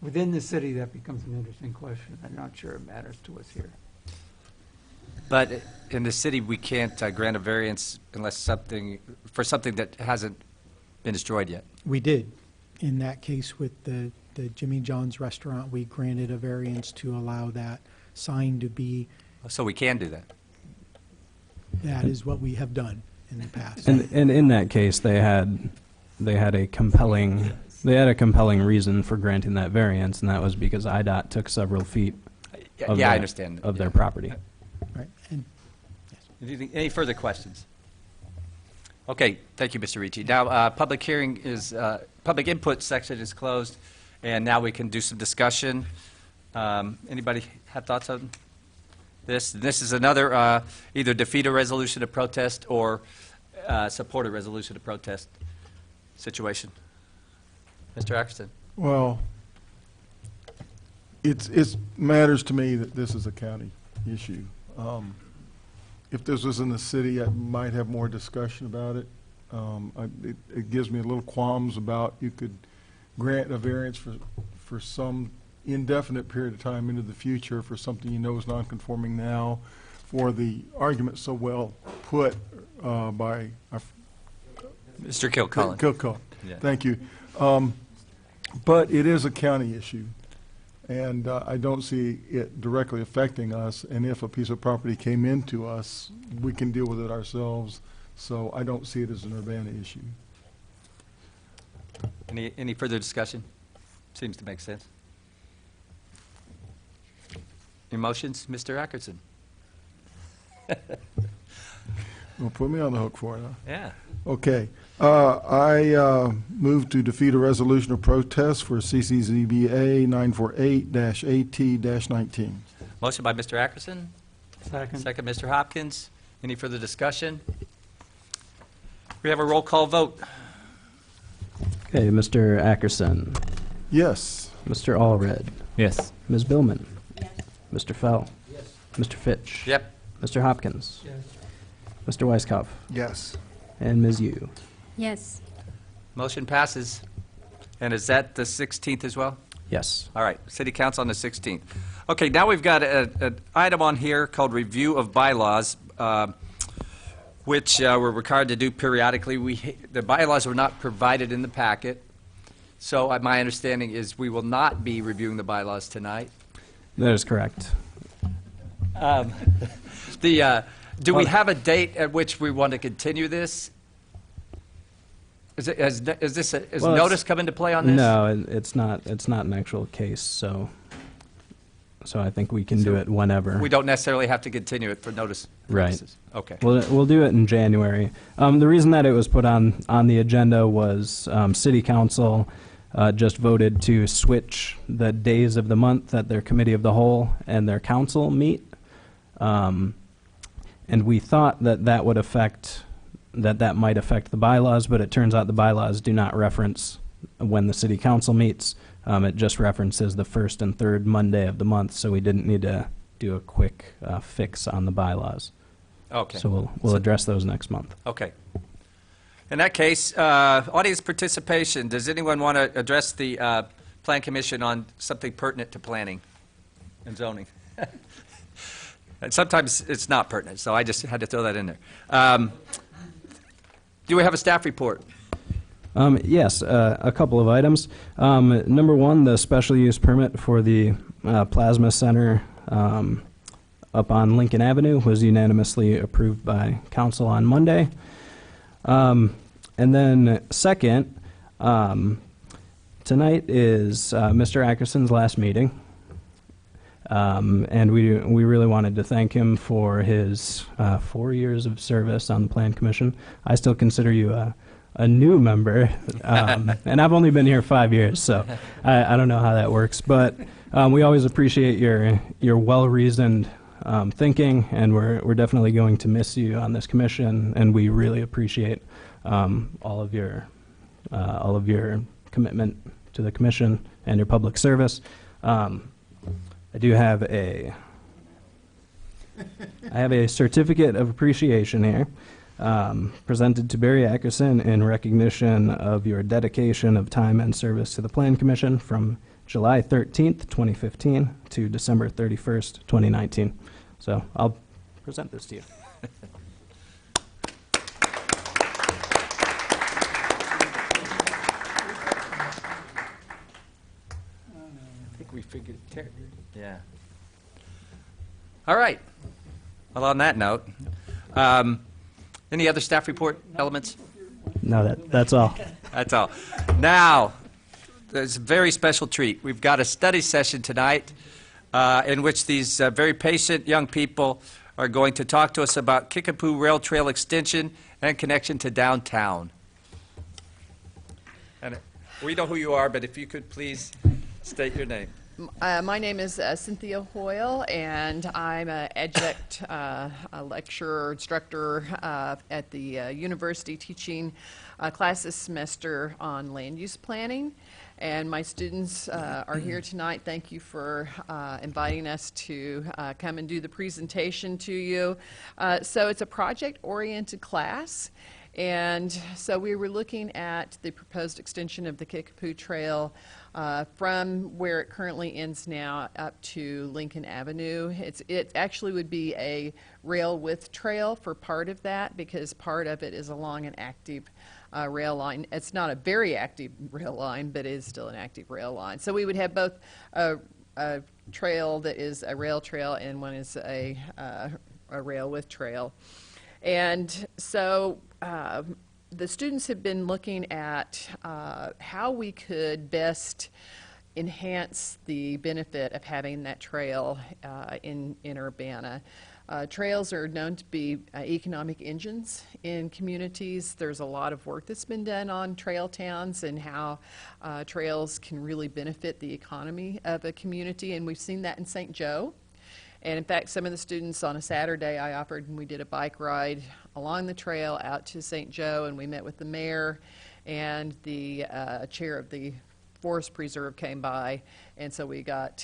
within the city, that becomes an interesting question. I'm not sure it matters to us here. But in the city, we can't grant a variance unless for something that hasn't been destroyed yet. We did. In that case with the Jimmy John's restaurant, we granted a variance to allow that sign to be, So we can do that. that is what we have done in the past. And in that case, they had a compelling reason for granting that variance, and that was because IDOT took several feet of Yeah, I that- understand. of their Yeah. property. Right. And Any further questions? Okay, thank you, Mr. Ricci. Now, public hearing is, public input section is closed, and now we can do some discussion. Anybody have thoughts on this? This is another, either defeat a resolution of protest or support a resolution of protest situation. Mr. Ackerson? Well, it matters to me that this is a county issue. If this was in the city, I might have more discussion about it. It gives me a little qualms about you could grant a variance for some indefinite period of time into the future for something you know is non-conforming now, for the argument so well put by Mr. Kilcullen? Kilcullen. Yeah. Thank you. But it is a county issue, and I don't see it directly affecting us. And if a piece of property came into us, we can deal with it ourselves. So I don't see it as an Urbana issue. Any further discussion? Seems to make sense. Emotions, Mr. Ackerson? Well, put me on the hook for it, huh? Yeah. Okay. I move to defeat a resolution of protest for CCZBA 948-AT-19. Motion by Mr. Ackerson, Second. second Mr. Hopkins. Any further discussion? We have a roll call vote. Okay, Mr. Ackerson, Yes. Mr. Allred, Yes. Ms. Billman, Mr. Fell, Mr. Fitch, Yep. Mr. Hopkins, Yes. Mr. Weiskopf, Yes. and Ms. Yu. Yes. Motion passes. And is that the 16th as well? Yes. All right, City Council on the 16th. Okay, now we've got an item on here called Review of Bylaws, which we're required to do periodically. The bylaws were not provided in the packet, so my understanding is we will not be reviewing the bylaws tonight. That is correct. Do we have a date at which we want to continue this? Is Well, notice come into play on this? No, it's not an actual case, so So I think we can do it whenever. We don't necessarily have to continue it for notice Right. purposes. Okay. We'll do it in January. The reason that it was put on the agenda was City Council just voted to switch the days of the month that their committee of the whole and their council meet. And we thought that that would affect, that might affect the bylaws, but it turns out the bylaws do not reference when the city council meets. It just references the first and third Monday of the month, so we didn't need to do a quick fix on the bylaws. Okay. So we'll address those next month. Okay. In that case, audience participation. Does anyone want to address the Plan Commission on something pertinent to planning and zoning? And sometimes it's not pertinent, so I just had to throw that in there. Do we have a staff report? Yes, a couple of items. Number one, the special use permit for the Plasma Center up on Lincoln Avenue was unanimously approved by council on Monday. And then second, tonight is Mr. Ackerson's last meeting. And we really wanted to thank him for his 4 years of service on the Plan Commission. I still consider you a new member, and I've only been here 5 years, so I don't know how that works. But we always appreciate your well-reasoned thinking, and we're definitely going to miss you on this commission, and we really appreciate all of your commitment to the commission and your public service. I do have I have a certificate of appreciation here, presented to Barry Ackerson in recognition of your dedication of time and service to the Plan Commission from July 13th, 2015 to December 31st, 2019. So I'll present this to you. I think we figured it. Yeah. All right. Well, on that note, any other staff report elements? No, that's all. That's all. Now, there's a very special treat. We've got a study session tonight in which these very patient young people are going to talk to us about Kickapoo Rail Trail extension and connection to downtown. And we know who you are, but if you could please state your name. My name is Cynthia Hoyle, and I'm an adjunct a lecturer, instructor at the university teaching a class this semester on land use planning. And my students are here tonight. Thank you for inviting us to come and do the presentation to you. So it's a project-oriented class. And so we were looking at the proposed extension of the Kickapoo Trail from where it currently ends now up to Lincoln Avenue. It actually would be a rail width trail for part of that, because part of it is along an active rail line. It's not a very active rail line, but it is still an active rail line. So we would have both a trail that is a rail trail and one is a rail width trail. And so the students have been looking at how we could best enhance the benefit of having that trail in Urbana. Trails are known to be economic engines in communities. There's a lot of work that's been done on trail towns and how trails can really benefit the economy of a community, and we've seen that in St. Joe. And in fact, some of the students on a Saturday I offered, and we did a bike ride along the trail out to St. Joe, and we met with the mayor, and the chair of the Forest Preserve came by, and so we got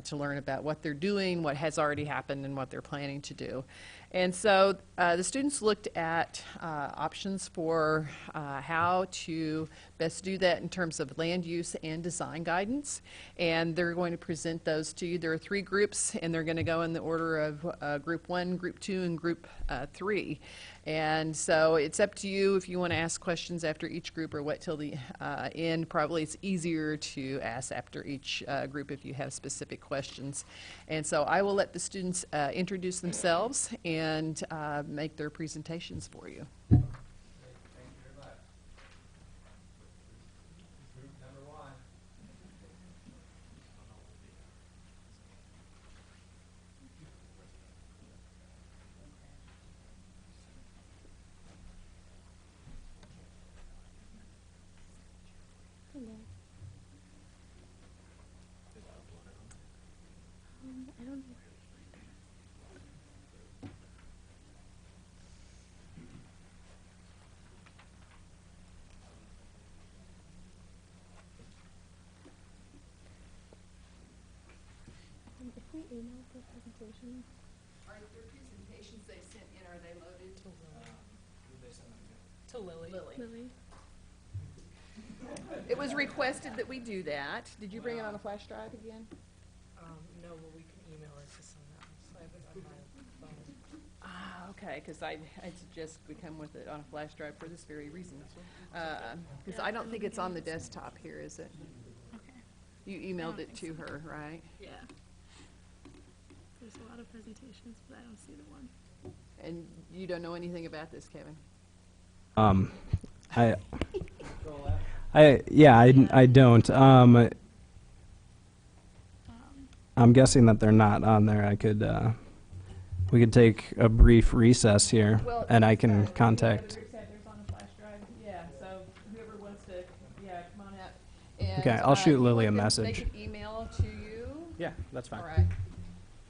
to learn about what they're doing, what has already happened, and what they're planning to do. And so the students looked at options for how to best do that in terms of land use and design guidance, and they're going to present those to you. There are 3 groups, and they're going to go in the order of Group 1, Group 2, and Group 3. And so it's up to you if you want to ask questions after each group or wait till the end. Probably it's easier to ask after each group if you have specific questions. And so I will let the students introduce themselves and make their presentations for you. email the presentation? Are their presentations they sent in, are they loaded? To Lily. Lily? It was requested that we do that. Did you bring it on a flash drive again? No, but we can email it to someone else. I have it on my phone. Ah, okay, because I'd suggest we come with it on a flash drive for this very reason. Because I don't think it's on the desktop here, is it? Okay. You emailed it to her, right? Yeah. There's a lot of presentations, but I don't see the one. And you don't know anything about this, Kevin? I don't. I'm guessing that they're not on there. We could take a brief recess here, and I can contact. There's on a flash drive, yeah, so whoever wants to, yeah, come on out. And, Okay, I'll shoot you Lily want a them- message. They can email to you? Yeah, that's fine. All right.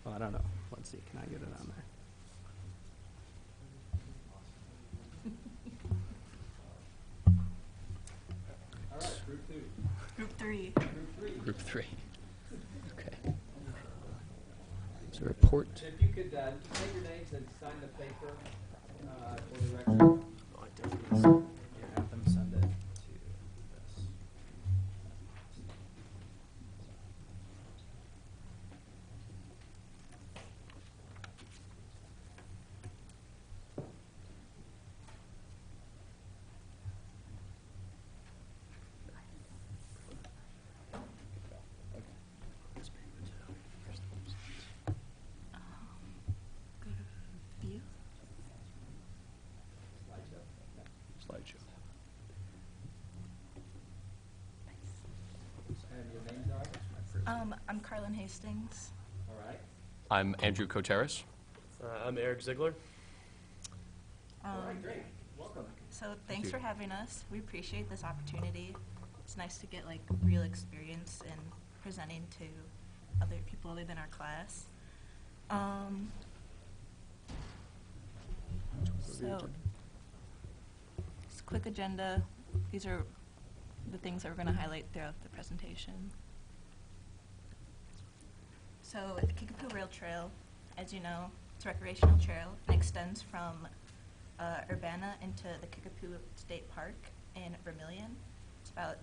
Well, I don't know. Let's see. Can I get it on there? Group 3. Group 3. Okay. Is there a report? If you could take your names and sign the paper for the record. Have them send it to this. Go to view. Slideshow. And your names are? I'm Carlin Hastings. All right. I'm Andrew Coteras. I'm Eric Ziegler. All right, great. Welcome. So thanks for having us. We appreciate this opportunity. It's nice to get like real experience in presenting to other people other than our class. So, just a quick agenda. These are the things that we're going to highlight throughout the presentation. So, the Kickapoo Rail Trail, as you know, it's a recreational trail and extends from Urbana into the Kickapoo State Park in Vermilion. It's about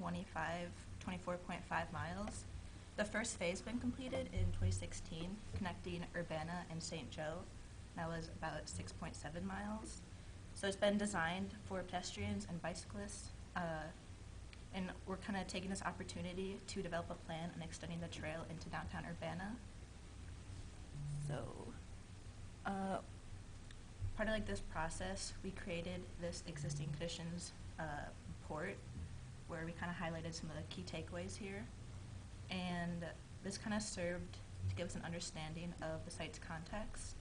24.5 miles. The first phase been completed in 2016, connecting Urbana and St. Joe. That was about 6.7 miles. So it's been designed for pedestrians and bicyclists. And we're kind of taking this opportunity to develop a plan on extending the trail into downtown Urbana. So, part of like this process, we created this existing conditions report where we kind of highlighted some of the key takeaways here. And this kind of served to give us an understanding of the site's context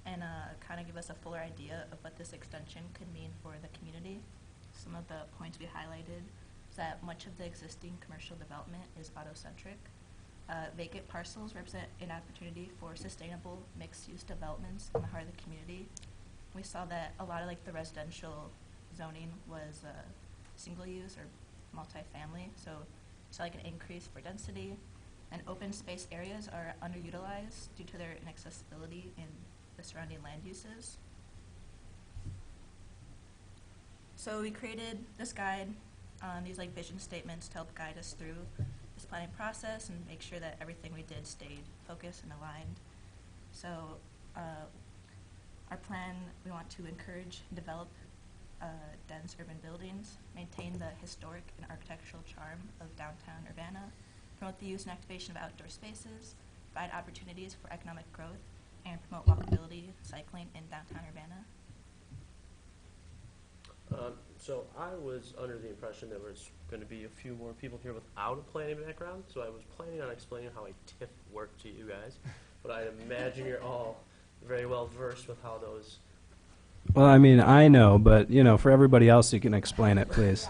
and kind of give us a fuller idea of what this extension could mean for the community. Some of the points we highlighted is that much of the existing commercial development is auto-centric. Vacant parcels represent an opportunity for sustainable mixed-use developments in the heart of the community. We saw that a lot of like the residential zoning was single-use or multifamily, so we saw like an increase for density, and open space areas are underutilized due to their inaccessibility in the surrounding land uses. So we created this guide, these like vision statements to help guide us through this planning process and make sure that everything we did stayed focused and aligned. So our plan, we want to encourage and develop dense urban buildings, maintain the historic and architectural charm of downtown Urbana, promote the use and activation of outdoor spaces, provide opportunities for economic growth, and promote walkability, cycling in downtown Urbana. So I was under the impression there was going to be a few more people here without a planning background, so I was planning on explaining how a TIF worked to you guys, but I imagine you're all very well versed with how those... Well, I mean, I know, but, you know, for everybody else, you can explain it, please.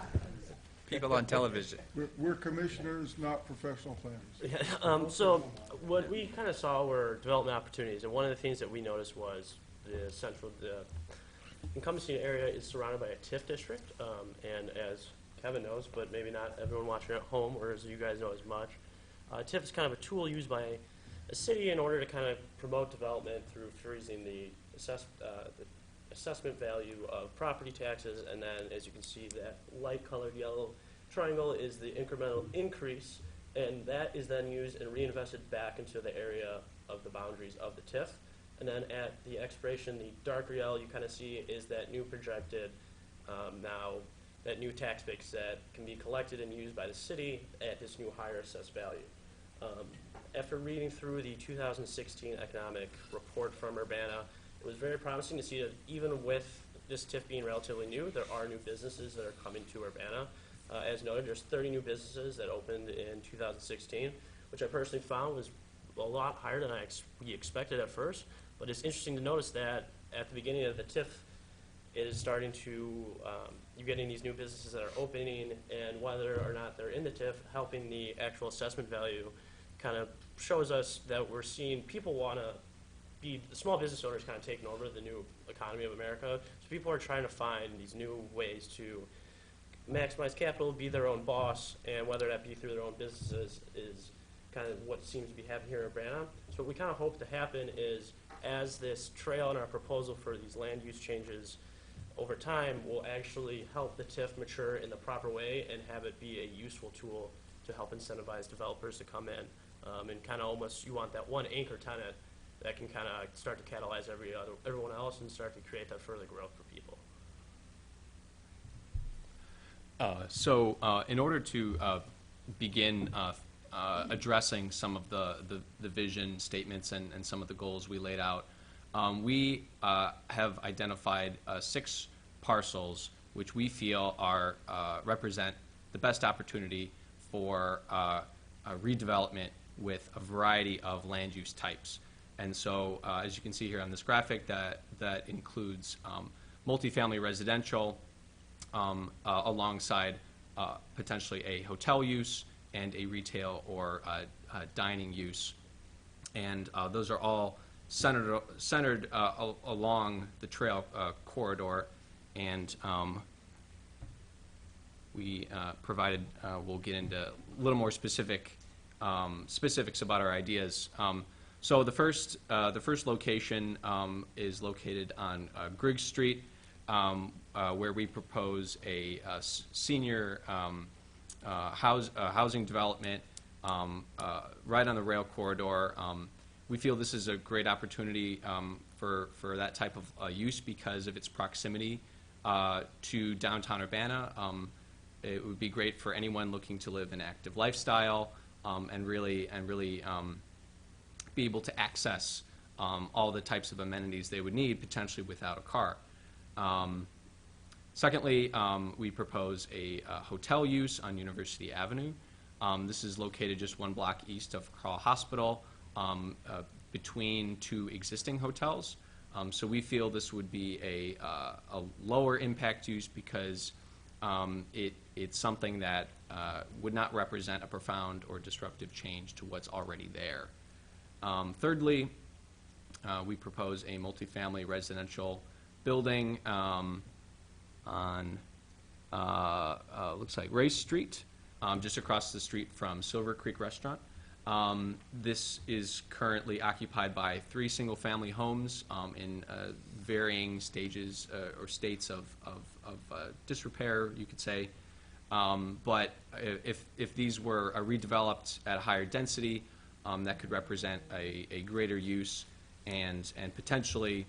People on television. We're commissioners, not professional planners. Yeah, so what we kind of saw were development opportunities, and one of the things that we noticed was the encompassing area is surrounded by a TIF district, and as Kevin knows, but maybe not everyone watching at home, or as you guys know as much, TIF is kind of a tool used by a city, in order to kind of promote development through freezing the assessment value of property taxes, and then, as you can see, that light-colored yellow triangle is the incremental increase, and that is then used and reinvested back into the area of the boundaries of the TIF. And then at the expiration, the darker yellow you kind of see is that new projected, now that new tax base that can be collected and used by the city at this new higher assessed value. After reading through the 2016 economic report from Urbana, it was very promising to see that even with this TIF being relatively new, there are new businesses that are coming to Urbana. As noted, there's 30 new businesses that opened in 2016, which I personally found was a lot higher than we expected at first. But it's interesting to notice that at the beginning of the TIF, it is starting to, you're getting these new businesses that are opening, and whether or not they're in the TIF, helping the actual assessment value kind of shows us that we're seeing people want to be, the small business owners kind of taking over the new economy of America. So people are trying to find these new ways to maximize capital, be their own boss, and whether that be through their own businesses is kind of what seems to be happening here in Urbana. So what we kind of hope to happen is, as this trail in our proposal for these land use changes over time will actually help the TIF mature in the proper way and have it be a useful tool to help incentivize developers to come in. And kind of almost, you want that one anchor tenant that can kind of start to catalyze everyone else and start to create that further growth for people. In order to begin addressing some of the vision statements and some of the goals we laid out, we have identified 6 parcels which we feel are represent the best opportunity for redevelopment with a variety of land use types. And so, as you can see here on this graphic, that includes multifamily residential, alongside potentially a hotel use and a retail or dining use. And those are all centered along the trail corridor, and we provided, we'll get into a little more specifics about our ideas. So the first location is located on Griggs Street, where we propose a senior housing development right on the rail corridor. We feel this is a great opportunity for that type of use because of its proximity to downtown Urbana. It would be great for anyone looking to live an active lifestyle and really be able to access all the types of amenities they would need potentially without a car. Secondly, we propose a hotel use on University Avenue. This is located just 1 block east of Carle Hospital, between 2 existing hotels. So we feel this would be a lower impact use because it's something that would not represent a profound or disruptive change to what's already there. Thirdly, we propose a multifamily residential building on looks like Race Street, just across the street from Silver Creek Restaurant. This is currently occupied by 3 single-family homes in varying stages or states of disrepair, you could say. But if these were redeveloped at a higher density, that could represent a greater use and potentially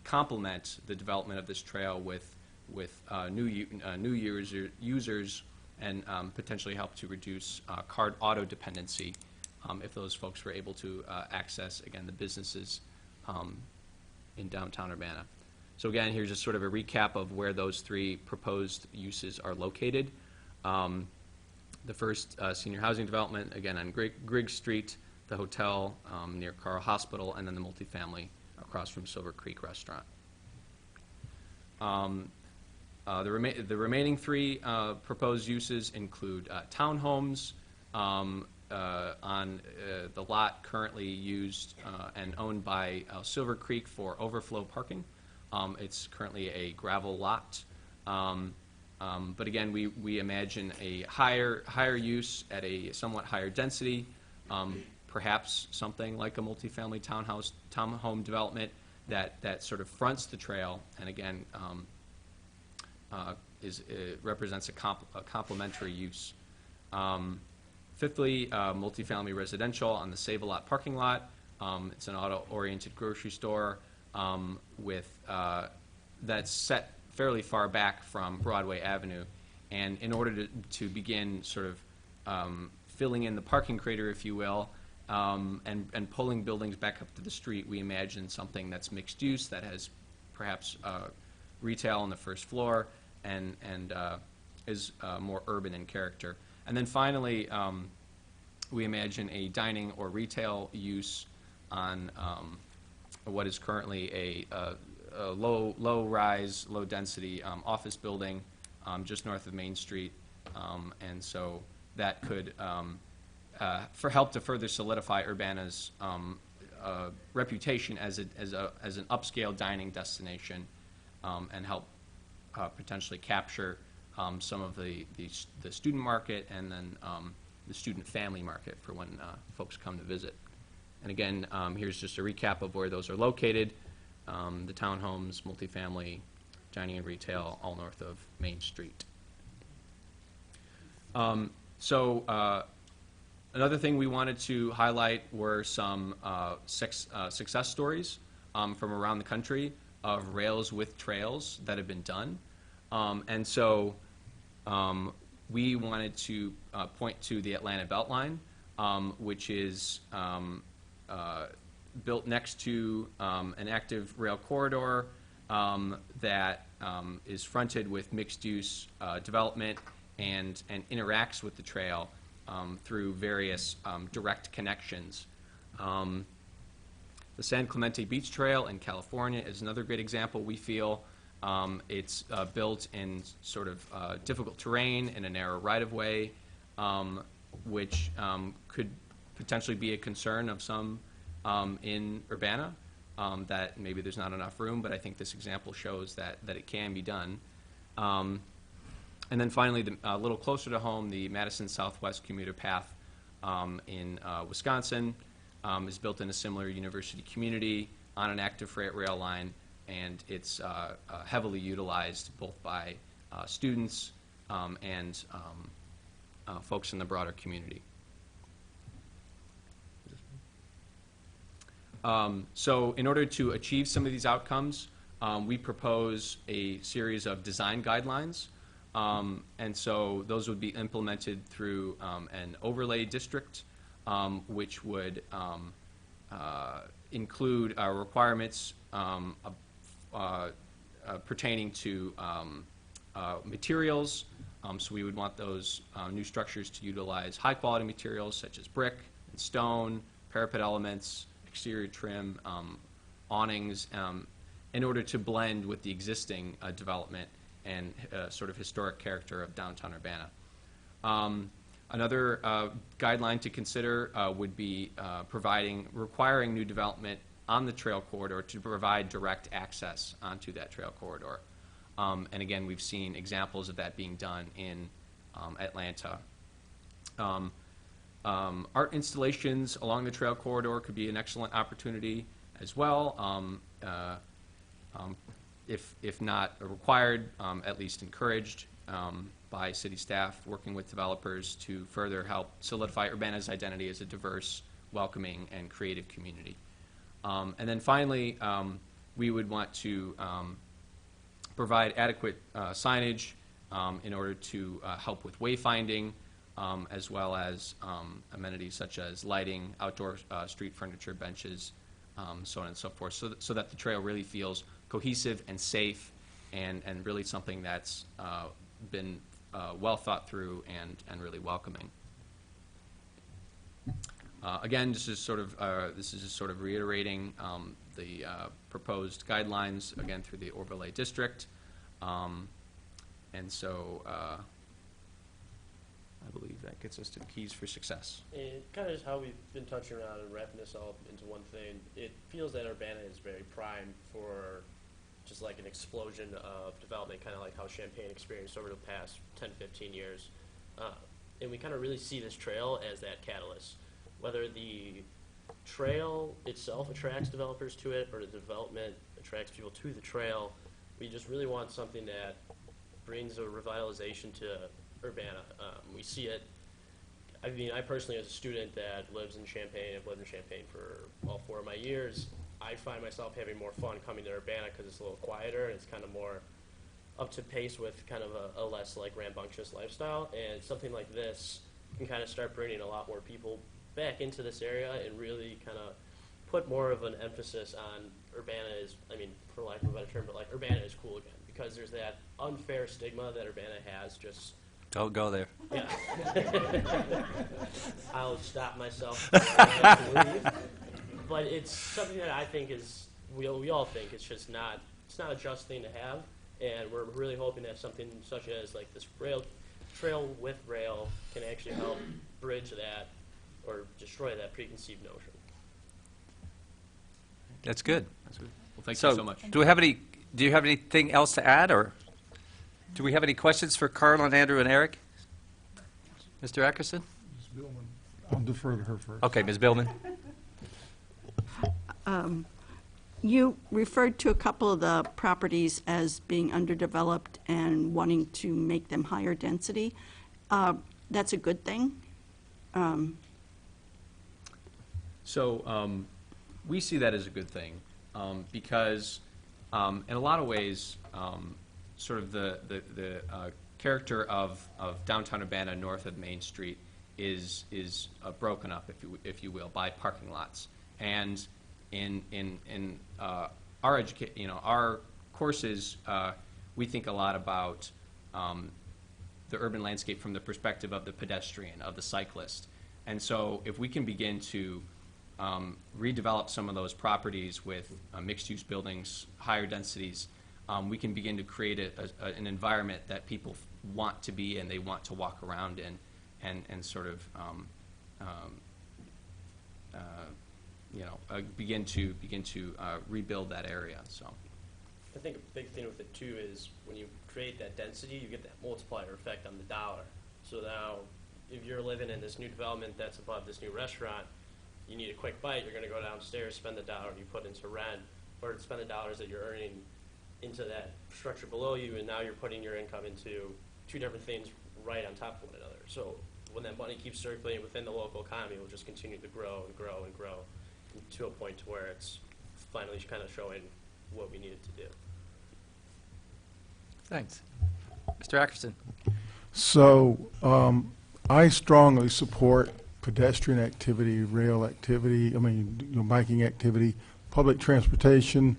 complement the development of this trail with new users and potentially help to reduce card auto dependency if those folks were able to access, again, the businesses in downtown Urbana. So again, here's just sort of a recap of where those 3 proposed uses are located. The first senior housing development, again, on Griggs Street, the hotel near Carle Hospital, and then the multifamily across from Silver Creek Restaurant. The remaining 3 proposed uses include townhomes on the lot currently used and owned by Silver Creek for overflow parking. It's currently a gravel lot. But again, we imagine a higher use at a somewhat higher density, perhaps something like a multifamily townhome development that sort of fronts the trail, and again, represents a complementary use. Fifthly, multifamily residential on the Save-A-Lot parking lot. It's an auto-oriented grocery store that's set fairly far back from Broadway Avenue. And in order to begin sort of filling in the parking crater, if you will, and pulling buildings back up to the street, we imagine something that's mixed use, that has perhaps retail on the first floor and is more urban in character. And then finally, we imagine a dining or retail use on what is currently a low-rise, low-density office building just north of Main Street. And so that could help to further solidify Urbana's reputation as an upscale dining destination, and help potentially capture some of the student market, and then the student family market for when folks come to visit. And again, here's just a recap of where those are located. The townhomes, multifamily, dining and retail, all north of Main Street. Another thing we wanted to highlight were some success stories from around the country of rails with trails that have been done. And so we wanted to point to the Atlanta Beltline, which is built next to an active rail corridor that is fronted with mixed-use development and interacts with the trail through various direct connections. The San Clemente Beach Trail in California is another great example, we feel. It's built in sort of difficult terrain in a narrow right-of-way, which could potentially be a concern of some in Urbana, that maybe there's not enough room, but I think this example shows that it can be done. And then finally, a little closer to home, the Madison Southwest Commuter Path in Wisconsin is built in a similar university community on an active freight rail line, and it's heavily utilized both by students and folks in the broader community. So in order to achieve some of these outcomes, we propose a series of design guidelines. And so those would be implemented through an overlay district, which would include requirements pertaining to materials. So we would want those new structures to utilize high-quality materials such as brick and stone, parapet elements, exterior trim, awnings, in order to blend with the existing development and sort of historic character of downtown Urbana. Another guideline to consider would be requiring new development on the trail corridor to provide direct access onto that trail corridor. And again, we've seen examples of that being done in Atlanta. Art installations along the trail corridor could be an excellent opportunity as well. If not required, at least encouraged by city staff working with developers to further help solidify Urbana's identity as a diverse, welcoming, and creative community. And then finally, we would want to provide adequate signage in order to help with wayfinding, as well as amenities such as lighting, outdoor street furniture, benches, so on and so forth, so that the trail really feels cohesive and safe, and really something that's been well thought through and really welcoming. Again, this is sort of reiterating the proposed guidelines again through the overlay district, and so I believe that gets us to the keys for success. And kind of just how we've been touching around and wrapping this all into one thing, it feels that Urbana is very primed for just like an explosion of development, kind of like how Champaign experienced over the past 10, 15 years. And we kind of really see this trail as that catalyst. whether the trail itself attracts developers to it or the development attracts people to the trail. We just really want something that brings a revitalization to Urbana. We see it. I mean, I personally, as a student that lives in Champaign, I've lived in Champaign for all 4 of my years, I find myself having more fun coming to Urbana because it's a little quieter and it's kind of more up to pace with kind of a less like rambunctious lifestyle. And something like this can kind of start bringing a lot more people back into this area and really kind of put more of an emphasis on Urbana is, I mean, for lack of a better term, but like Urbana is cool again, because there's that unfair stigma that Urbana has just. Don't go there. Yeah. I'll stop myself. To leave. But it's something that I think is, we all think it's just not, it's not a just thing to have. And we're really hoping that something such as like this trail with rail can actually help bridge that or destroy that preconceived notion. That's good. Well, thank you so much. Do you have anything else to add, or do we have any questions for Carl and Andrew and Eric? Mr. Eckerson? I'll defer to her first. Okay, Ms. Billman. You referred to a couple of the properties as being underdeveloped and wanting to make them higher density. That's a good thing. We see that as a good thing because in a lot of ways, sort of the character of downtown Urbana north of Main Street is broken up, if you will, by parking lots. And in our our courses, we think a lot about the urban landscape from the perspective of the pedestrian, of the cyclist. And so if we can begin to redevelop some of those properties with mixed-use buildings, higher densities, we can begin to create an environment that people want to be in, they want to walk around in, and sort of begin to rebuild that area. So I think a big thing with it too is when you create that density, you get that multiplier effect on the dollar. So now, if you're living in this new development that's above this new restaurant, you need a quick bite, you're going to go downstairs, spend the dollar you put into rent, or spend the dollars that you're earning into that structure below you, and now you're putting your income into 2 different things right on top of one another. So when that money keeps circulating within the local economy, it will just continue to grow and grow and grow to a point to where it's finally kind of showing what we needed to do. Thanks. Mr. Ackerson. So I strongly support pedestrian activity, rail activity, biking activity, public transportation.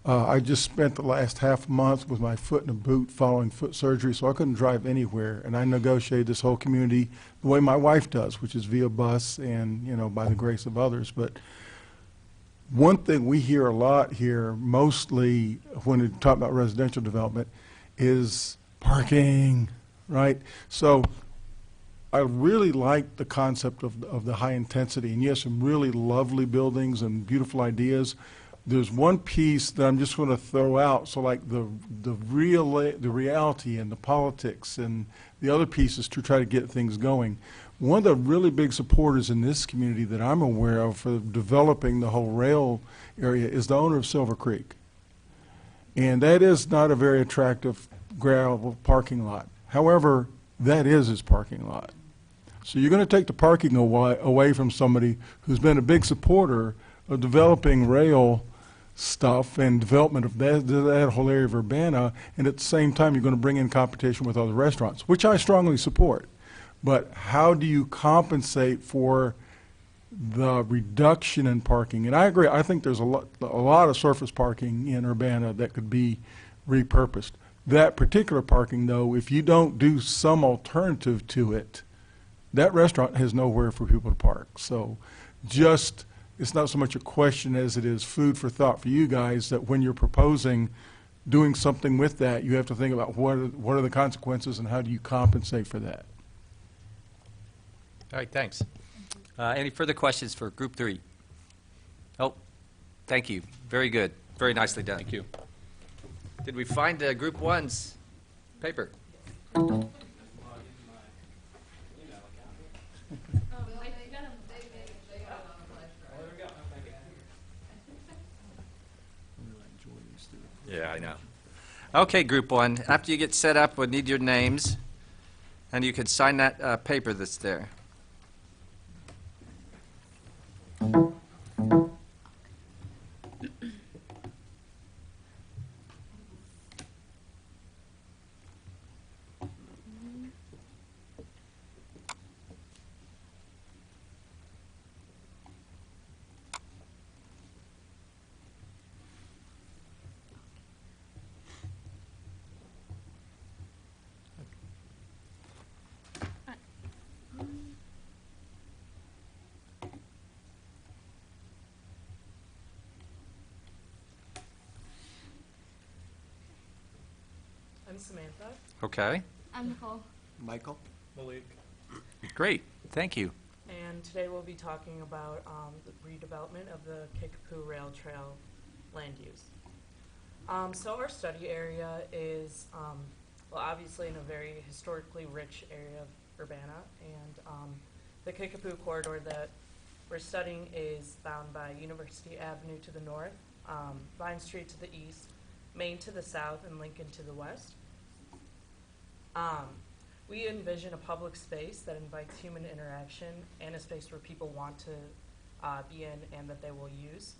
I just spent the last half month with my foot in a boot following foot surgery, so I couldn't drive anywhere. And I negotiated this whole community the way my wife does, which is via bus and, by the grace of others. But one thing we hear a lot here, mostly when we talk about residential development, is parking, right? So I really like the concept of the high intensity, and you have some really lovely buildings and beautiful ideas. There's one piece that I'm just going to throw out. So like the reality and the politics and the other pieces to try to get things going. One of the really big supporters in this community that I'm aware of for developing the whole rail area is the owner of Silver Creek. And that is not a very attractive gravel parking lot. However, that is his parking lot. So you're going to take the parking away from somebody who's been a big supporter of developing rail stuff and development of that whole area of Urbana, and at the same time you're going to bring in competition with other restaurants, which I strongly support. But how do you compensate for the reduction in parking? And I agree, I think there's a lot of surface parking in Urbana that could be repurposed. That particular parking, though, if you don't do some alternative to it, that restaurant has nowhere for people to park. So just, it's not so much a question as it is food for thought for you guys, that when you're proposing doing something with that, you have to think about what are the consequences and how do you compensate for that. All right, thanks. Any further questions for Group 3? Oh, thank you. Very good. Very nicely done. Thank you. Did we find Group 1's paper? Yeah, I know. Okay, Group 1, after you get set up, we'll need your names, and you can sign that paper that's there. I'm Samantha. Okay, I'm Nicole. Michael? Malik. great, thank you. And today we'll be talking about the redevelopment of the Kickapoo Rail Trail land use. So our study area is, well, obviously in a very historically rich area of Urbana, and the Kickapoo corridor that we're studying is bound by University Avenue to the north, Vine Street to the east, Main to the south, and Lincoln to the west. We envision a public space that invites human interaction and a space where people want to be in and that they will use.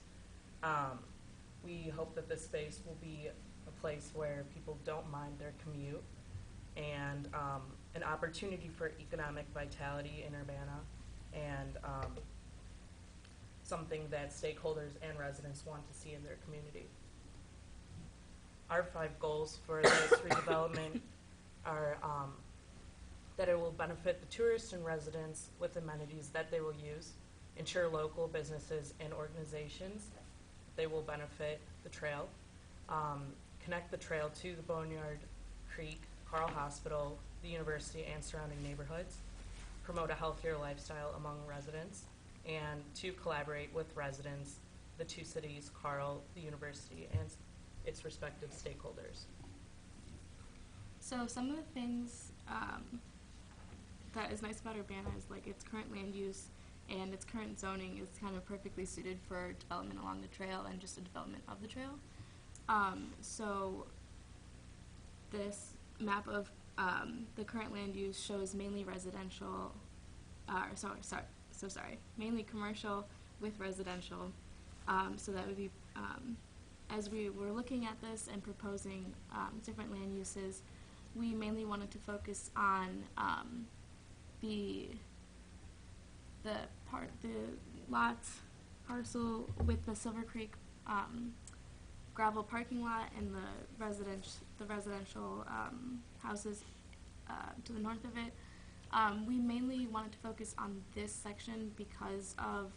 We hope that this space will be a place where people don't mind their commute and an opportunity for economic vitality in Urbana and something that stakeholders and residents want to see in their community. Our 5 goals for this redevelopment are that it will benefit the tourists and residents with amenities that they will use, ensure local businesses and organizations they will benefit the trail, connect the trail to the Boneyard Creek, Carl Hospital, the university, and surrounding neighborhoods, promote a healthier lifestyle among residents, and to collaborate with residents, the 2 cities, Carl, the university, and its respective stakeholders. So some of the things that is nice about Urbana is like its current land use and its current zoning is kind of perfectly suited for development along the trail and just a development of the trail. So this map of the current land use shows mainly residential, mainly commercial with residential. So that would be, as we were looking at this and proposing different land uses, we mainly wanted to focus on the parcel with the Silver Creek gravel parking lot and the residential houses to the north of it. We mainly wanted to focus on this section because of,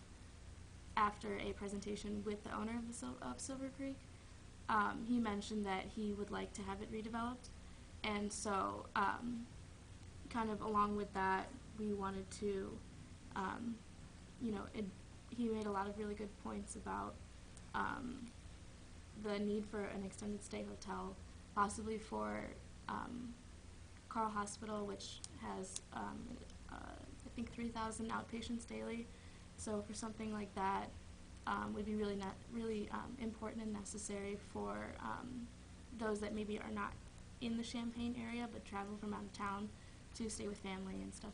after a presentation with the owner of Silver Creek, he mentioned that he would like to have it redeveloped. And so, kind of along with that, we wanted to, he made a lot of really good points about the need for an extended stay hotel, possibly for Carl Hospital, which has, I think, 3,000 outpatients daily. So for something like that, would be really important and necessary for those that maybe are not in the Champaign area but travel from out of town to stay with family and stuff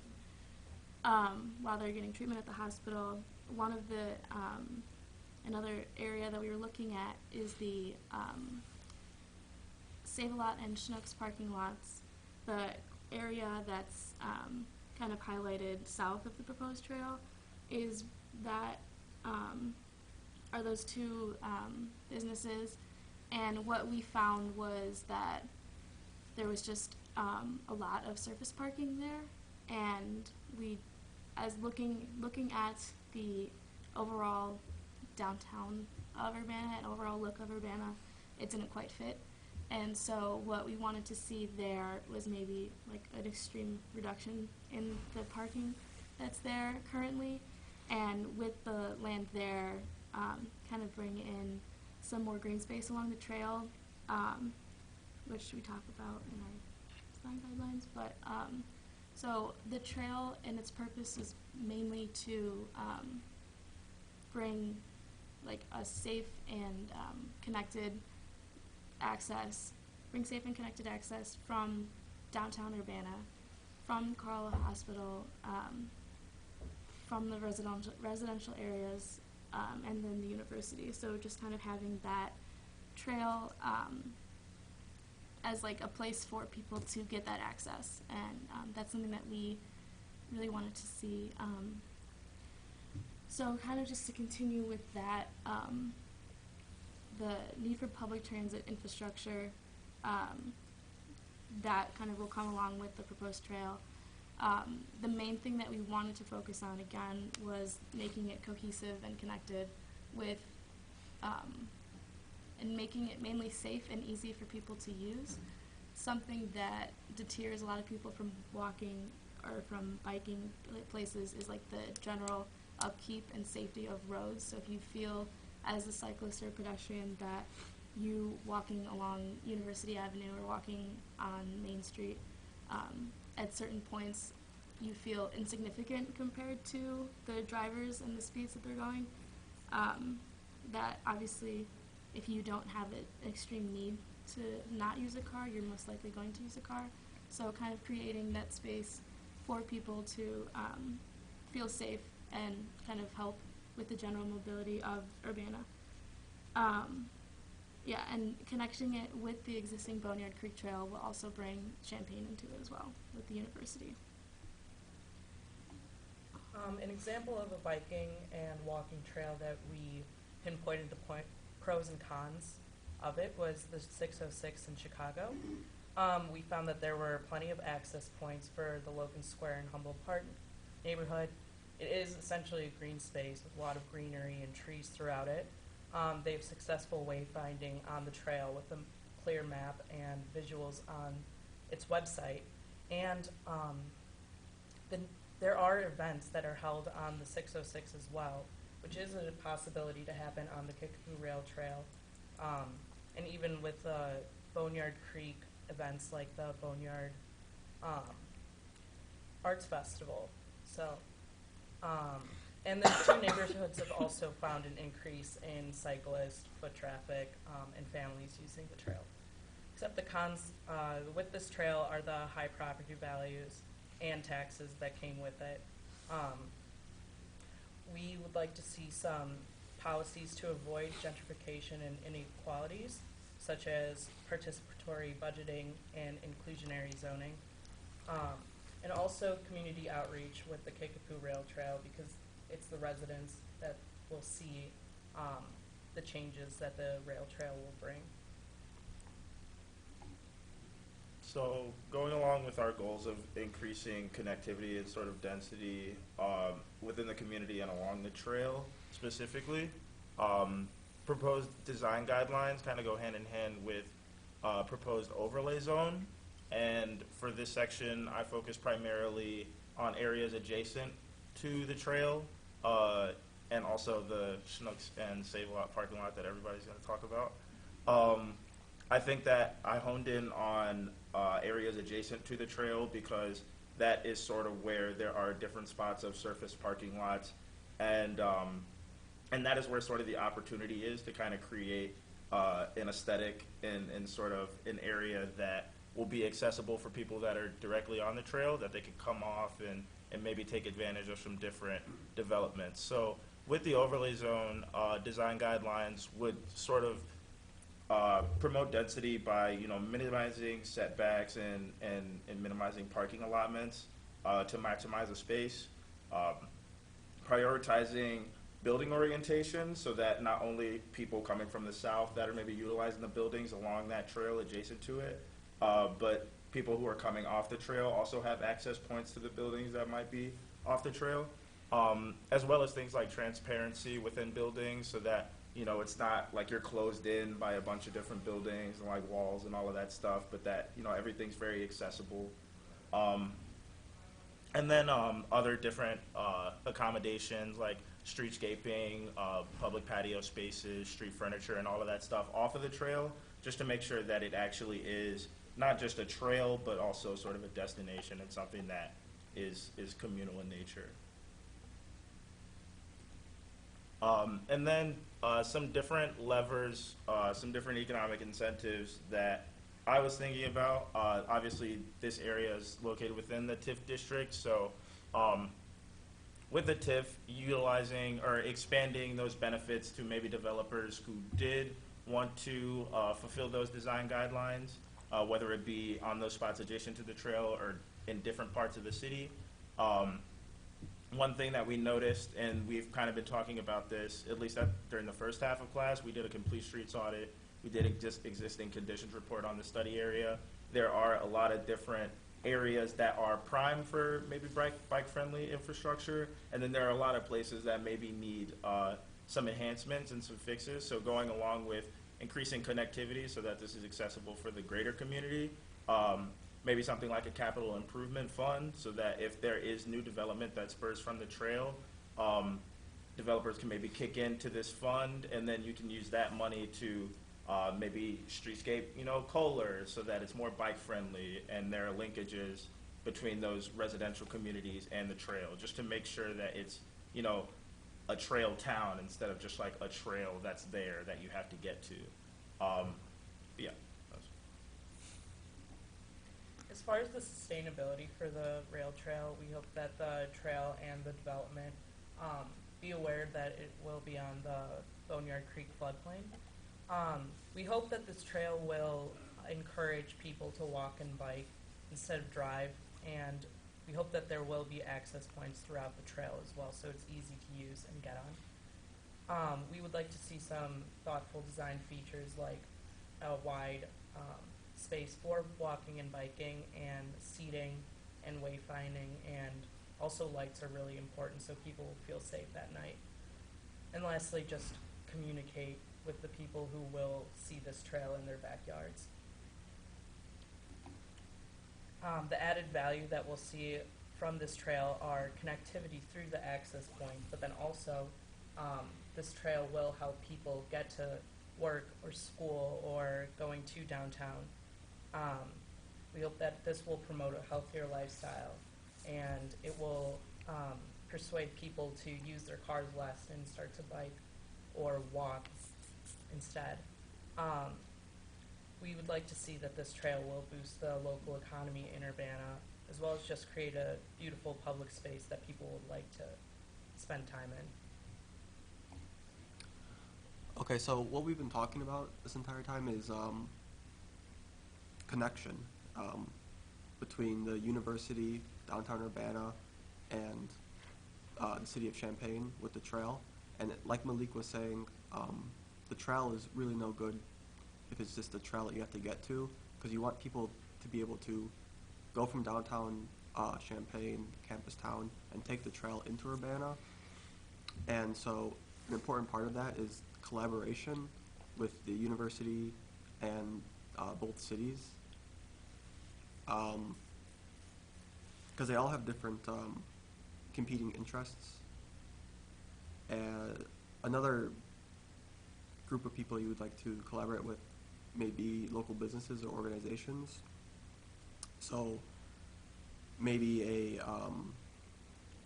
while they're getting treatment at the hospital. One of the another area that we were looking at is the Save-A-Lot and Schnucks parking lots. The area that's kind of highlighted south of the proposed trail is that are those 2 businesses, and what we found was that there was just a lot of surface parking there, and we, as looking at the overall downtown of Urbana and overall look of Urbana, it didn't quite fit. And so what we wanted to see there was maybe like an extreme reduction in the parking that's there currently, and with the land there, kind of bring in some more green space along the trail, which we talk about in our design guidelines. But so the trail and its purpose is mainly to bring like a safe and connected access, bring safe and connected access from downtown Urbana, from Carle Hospital, from the residential areas, and then the university. So just kind of having that trail as like a place for people to get that access, and that's something that we really wanted to see. So kind of just to continue with that, the need for public transit infrastructure, that kind of will come along with the proposed trail. The main thing that we wanted to focus on, again, was making it cohesive and connected with, and making it mainly safe and easy for people to use. Something that deters a lot of people from walking or from biking places is like the general upkeep and safety of roads. So if you feel as a cyclist or pedestrian that you walking along University Avenue or walking on Main Street, at certain points you feel insignificant compared to the drivers and the speeds that they're going, that obviously if you don't have an extreme need to not use a car, you're most likely going to use a car. So kind of creating that space for people to feel safe and kind of help with the general mobility of Urbana. Yeah, and connecting it with the existing Boneyard Creek Trail will also bring Champaign into it as well with the university. An example of a biking and walking trail that we pinpointed the pros and cons of it was the 606 in Chicago. We found that there were plenty of access points for the Logan Square and Humboldt Park neighborhood. It is essentially a green space with a lot of greenery and trees throughout it. They have successful wayfinding on the trail with a clear map and visuals on its website. And there are events that are held on the 606 as well, which is a possibility to happen on the Kickapoo Rail Trail. And even with Boneyard Creek events like the Boneyard Arts Festival. So, and the two neighborhoods have also found an increase in cyclist, foot traffic, and families using the trail. Except the cons with this trail are the high property values and taxes that came with it. We would like to see some policies to avoid gentrification and inequalities, such as participatory budgeting and inclusionary zoning. And also community outreach with the Kickapoo Rail Trail, because it's the residents that will see the changes that the rail trail will bring. So going along with our goals of increasing connectivity and sort of density within the community and along the trail specifically, proposed design guidelines kind of go hand in hand with proposed overlay zone. And for this section, I focus primarily on areas adjacent to the trail and also the Schnucks and Save-A-Lot parking lot that everybody's going to talk about. I think that I honed in on areas adjacent to the trail because that is sort of where there are different spots of surface parking lots, and that is where sort of the opportunity is to kind of create an aesthetic and sort of an area that will be accessible for people that are directly on the trail, that they can come off and maybe take advantage of some different developments. So with the overlay zone, design guidelines would sort of promote density by, minimizing setbacks and minimizing parking allotments to maximize the space, prioritizing building orientation so that not only people coming from the south that are maybe utilizing the buildings along that trail adjacent to it, but people who are coming off the trail also have access points to the buildings that might be off the trail, as well as things like transparency within buildings so that it's not like you're closed in by a bunch of different buildings and like walls and all of that stuff, but that, everything's very accessible. And then other different accommodations like streetscaping, public patio spaces, street furniture, and all of that stuff off of the trail, just to make sure that it actually is not just a trail, but also sort of a destination and something that is communal in nature. And then some different levers, some different economic incentives that I was thinking about. Obviously, this area is located within the TIF district, so with the TIF, utilizing or expanding those benefits to maybe developers who did want to fulfill those design guidelines, whether it be on those spots adjacent to the trail or in different parts of the city. One thing that we noticed, and we've kind of been talking about this, at least during the first half of class, we did a complete streets audit. We did a just existing conditions report on the study area. There are a lot of different areas that are prime for maybe bike-friendly infrastructure, and then there are a lot of places that maybe need some enhancements and some fixes. So going along with increasing connectivity so that this is accessible for the greater community, maybe something like a capital improvement fund, so that if there is new development that spurs from the trail, developers can maybe kick into this fund, and then you can use that money to maybe streetscape, Kohler, so that it's more bike friendly, and there are linkages between those residential communities and the trail, just to make sure that it's, a trail town instead of just like a trail that's there that you have to get to. Yeah. As far as the sustainability for the rail trail, we hope that the trail and the development be aware that it will be on the Boneyard Creek floodplain. We hope that this trail will encourage people to walk and bike instead of drive, and we hope that there will be access points throughout the trail as well, so it's easy to use and get on. We would like to see some thoughtful design features like a wide space for walking and biking, and seating and wayfinding, and also lights are really important so people will feel safe at night. And lastly, just communicate with the people who will see this trail in their backyards. The added value that we'll see from this trail are connectivity through the access point, but then also this trail will help people get to work or school or going to downtown. We hope that this will promote a healthier lifestyle, and it will persuade people to use their cars less and start to bike or walk instead. We would like to see that this trail will boost the local economy in Urbana, as well as just create a beautiful public space that people would like to spend time in. Okay, so what we've been talking about this entire time is connection between the university, downtown Urbana, and the city of Champaign with the trail. And like Malik was saying, the trail is really no good if it's just a trail that you have to get to, because you want people to be able to go from downtown Champaign, campus town, and take the trail into Urbana. And so an important part of that is collaboration with the university and both cities, because they all have different competing interests. Another group of people you would like to collaborate with may be local businesses or organizations. So maybe a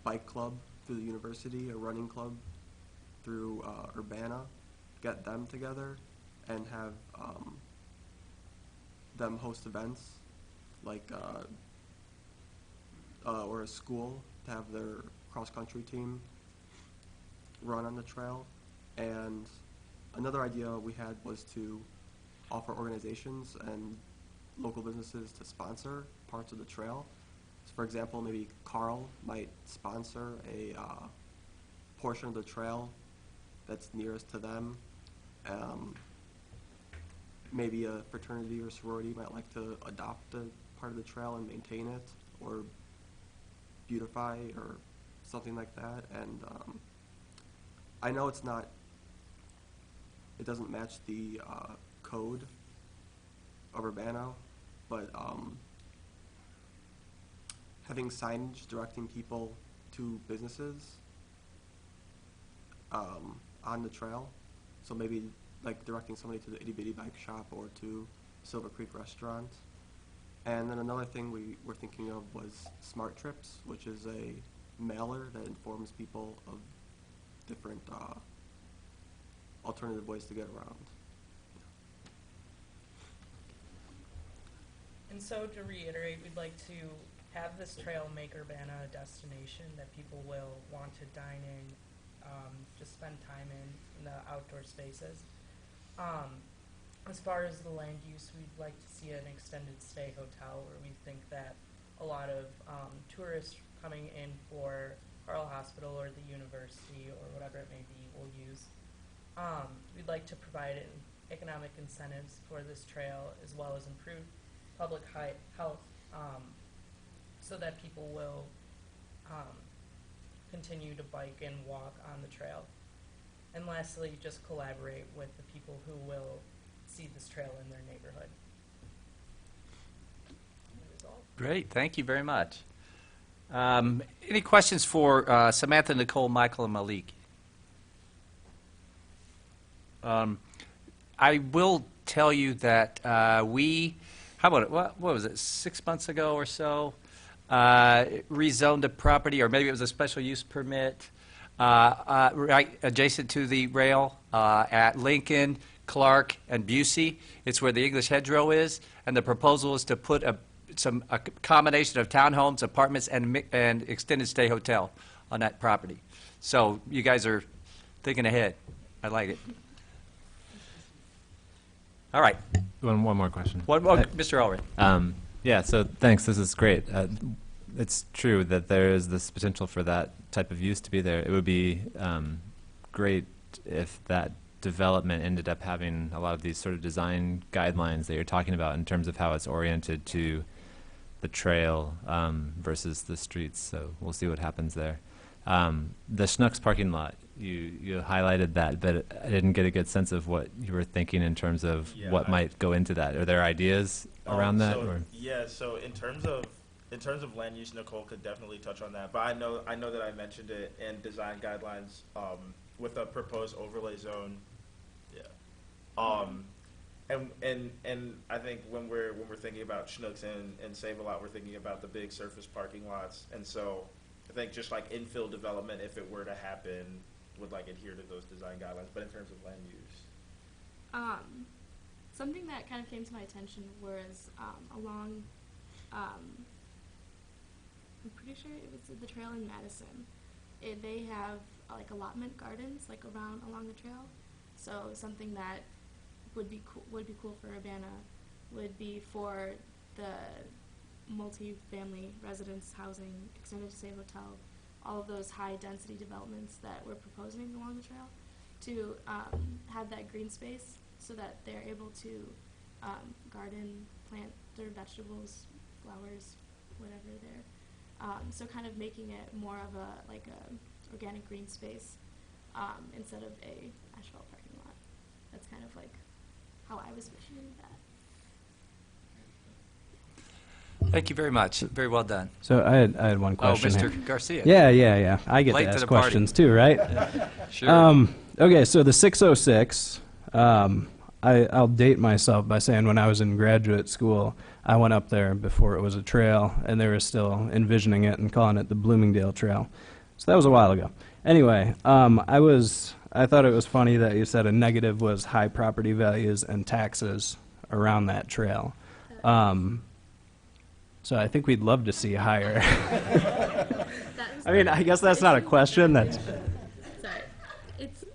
bike club through the university, a running club through Urbana, get them together and have them host events like or a school to have their cross-country team run on the trail. And another idea we had was to offer organizations and local businesses to sponsor parts of the trail. So for example, maybe Carl might sponsor a portion of the trail that's nearest to them. Maybe a fraternity or sorority might like to adopt a part of the trail and maintain it, or beautify, or something like that. And I know it doesn't match the code of Urbana, but having signage directing people to businesses on the trail, so maybe like directing somebody to the Itty Bitty Bike Shop or to Silver Creek Restaurant. And then another thing we were thinking of was Smart Trips, which is a mailer that informs people of different alternative ways to get around. And so to reiterate, we'd like to have this trail make Urbana a destination that people will want to dine in, just spend time in the outdoor spaces. As far as the land use, we'd like to see an extended stay hotel where we think that a lot of tourists coming in for Carle Hospital or the university or whatever it may be will use. We'd like to provide economic incentives for this trail as well as improve public health so that people will continue to bike and walk on the trail. And lastly, just collaborate with the people who will see this trail in their neighborhood. That is all. Great, thank you very much. Any questions for Samantha, Nicole, Michael, and Malik? I will tell you that how about it, what was it, 6 months ago or so, rezoned a property, or maybe it was a special use permit, right adjacent to the rail at Lincoln, Clark, and Busey. It's where the English hedgerow is, and the proposal is to put a combination of townhomes, apartments, and extended stay hotel on that property. So you guys are thinking ahead. I like it. All right. One more question. One more, Mr. Ulrich. Yeah, so thanks. This is great. It's true that there is this potential for that type of use to be there. It would be great if that development ended up having a lot of these sort of design guidelines that you're talking about in terms of how it's oriented to the trail versus the streets. So we'll see what happens there. The Schnucks parking lot, you highlighted that, but I didn't get a good sense of what you were thinking in terms of what might go into that. Are there ideas around that? Or? Yeah, so in terms of land use, Nicole could definitely touch on that. But I know that I mentioned it in design guidelines with a proposed overlay zone. Yeah. And I think when we're thinking about Schnucks and Save-A-Lot, we're thinking about the big surface parking lots. And so I think just like infill development, if it were to happen, would like adhere to those design guidelines. But in terms of land use, something that kind of came to my attention was along, I'm pretty sure it was the trail in Madison. They have like allotment gardens like along the trail. So something that would be cool for Urbana would be for the multi-family residence housing, extended stay hotel, all of those high density developments that we're proposing along the trail to have that green space so that they're able to garden, plant their vegetables, flowers, whatever there. So kind of making it more of a organic green space instead of a asphalt parking lot. That's kind of like how I was visioning that. Thank you very much. Very well done. So I had one question. Oh, Mr. here. Garcia. Yeah. I get Late to to ask the party. questions too, right? Sure. Okay, so the 606, I'll date myself by saying when I was in graduate school, I went up there before it was a trail, and they were still envisioning it and calling it the Bloomingdale Trail. So that was a while ago. Anyway, I thought it was funny that you said a negative was high property values and taxes around that trail. So I think we'd love to see higher. I mean, I guess that's not a question. That's Sorry.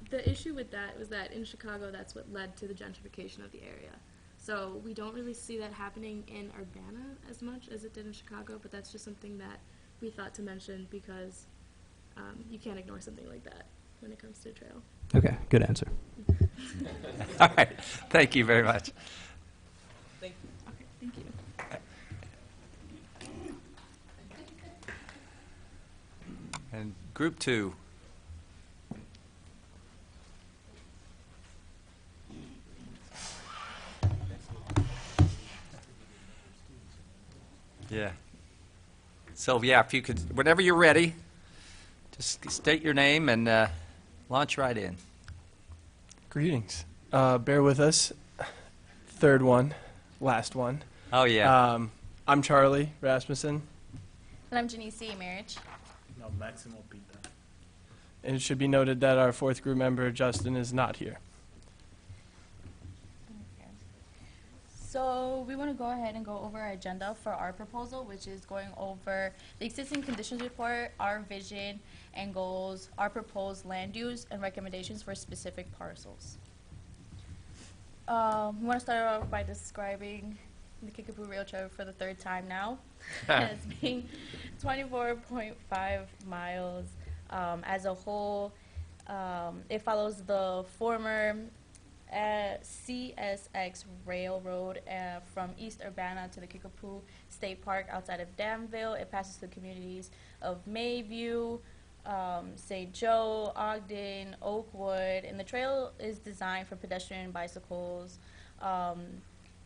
The issue with that was that in Chicago, that's what led to the gentrification of the area. So we don't really see that happening in Urbana as much as it did in Chicago, but that's just something that we thought to mention because you can't ignore something like that when it comes to a trail. okay. Good answer. All right. Thank you very much. thank you. Okay, thank you. And group 2. Yeah. So yeah, if you could, whenever you're ready, just state your name and launch right in. Greetings. Bear with us. Third one, last one. Oh yeah. I'm Charlie Rasmussen, And I'm Janice Marriage. and it should be noted that our fourth group member, Justin, is not here. So we want to go ahead and go over our agenda for our proposal, which is going over the existing conditions report, our vision and goals, our proposed land use, and recommendations for specific parcels. We want to start off by describing the Kickapoo Rail Trail for the third time now as being 24.5 miles as a whole. It follows the former CSX Railroad from East Urbana to the Kickapoo State Park outside of Danville. It passes the communities of Mayview, St. Joe, Ogden, Oakwood, and the trail is designed for pedestrian and bicycles.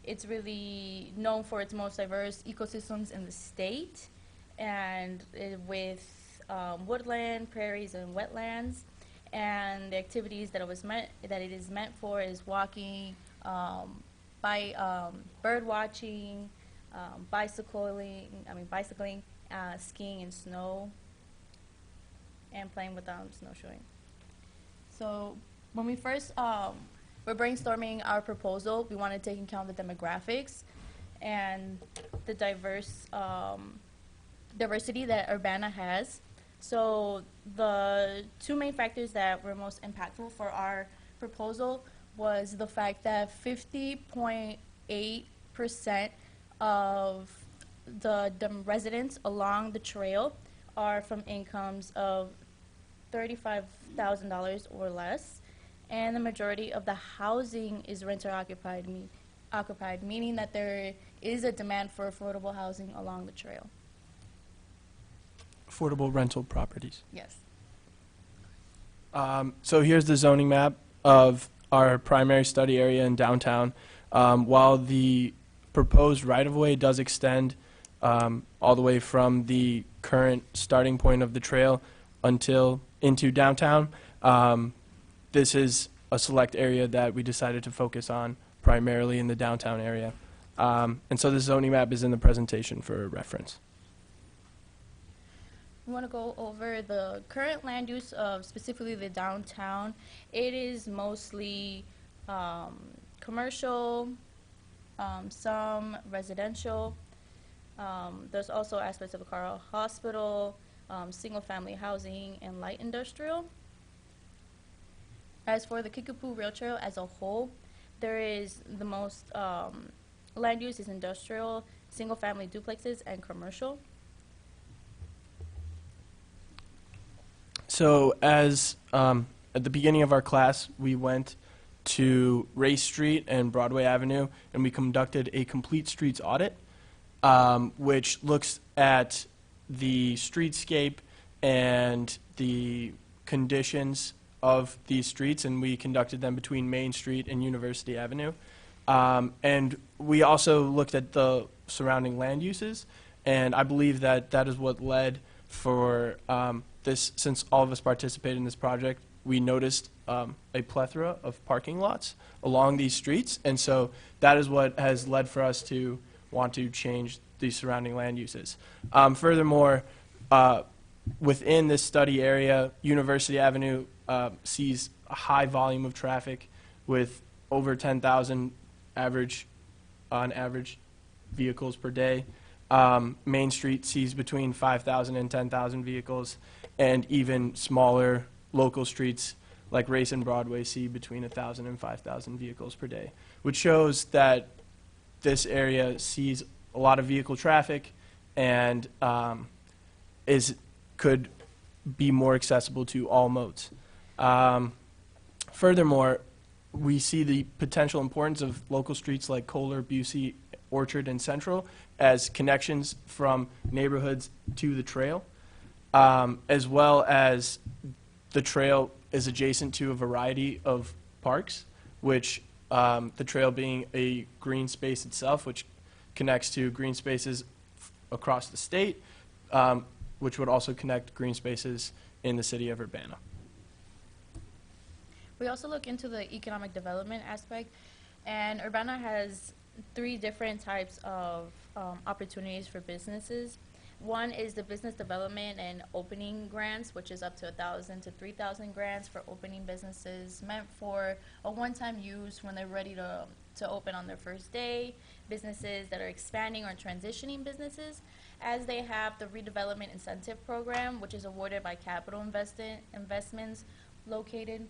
It's really known for its most diverse ecosystems in the state, and with woodland, prairies, and wetlands. And the activities that it is meant for is walking, bird watching, bicycling, skiing and snow, and playing with snowshoeing. So when we first we're brainstorming our proposal, we want to take into account the demographics and the diversity that Urbana has. So the two main factors that were most impactful for our proposal was the fact that 50.8% of the residents along the trail are from incomes of $35,000 or less, and the majority of the housing is renter occupied, meaning that there is a demand for affordable housing along the trail. Affordable rental properties. Yes. So here's the zoning map of our primary study area in downtown. While the proposed right-of-way does extend all the way from the current starting point of the trail until into downtown, this is a select area that we decided to focus on primarily in the downtown area. And so the zoning map is in the presentation for reference. We want to go over the current land use of specifically the downtown. It is mostly commercial, some residential. There's also aspects of a Carl Hospital, single-family housing, and light industrial. As for the Kickapoo Rail Trail as a whole, there is the most land use is industrial, single-family duplexes, and commercial. So as at the beginning of our class, we went to Race Street and Broadway Avenue, and we conducted a complete streets audit, which looks at the streetscape and the conditions of these streets, and we conducted them between Main Street and University Avenue. And we also looked at the surrounding land uses, and I believe that that is what led for this, since all of us participated in this project, we noticed a plethora of parking lots along these streets, and so that is what has led for us to want to change the surrounding land uses. Furthermore, within this study area, University Avenue sees a high volume of traffic with over 10,000 on average vehicles per day. Main Street sees between 5,000 and 10,000 vehicles, and even smaller local streets like Race and Broadway see between 1,000 and 5,000 vehicles per day, which shows that this area sees a lot of vehicle traffic and could be more accessible to all modes. Furthermore, we see the potential importance of local streets like Kohler, Busey, Orchard, and Central as connections from neighborhoods to the trail, as well as the trail is adjacent to a variety of parks, which the trail being a green space itself, which connects to green spaces across the state, which would also connect green spaces in the city of Urbana. We also look into the economic development aspect, and Urbana has three different types of opportunities for businesses. One is the business development and opening grants, which is up to 1,000 to 3,000 grants for opening businesses, meant for a one-time use when they're ready to open on their first day. Businesses that are expanding or transitioning businesses, as they have the redevelopment incentive program, which is awarded by Capital Investments, located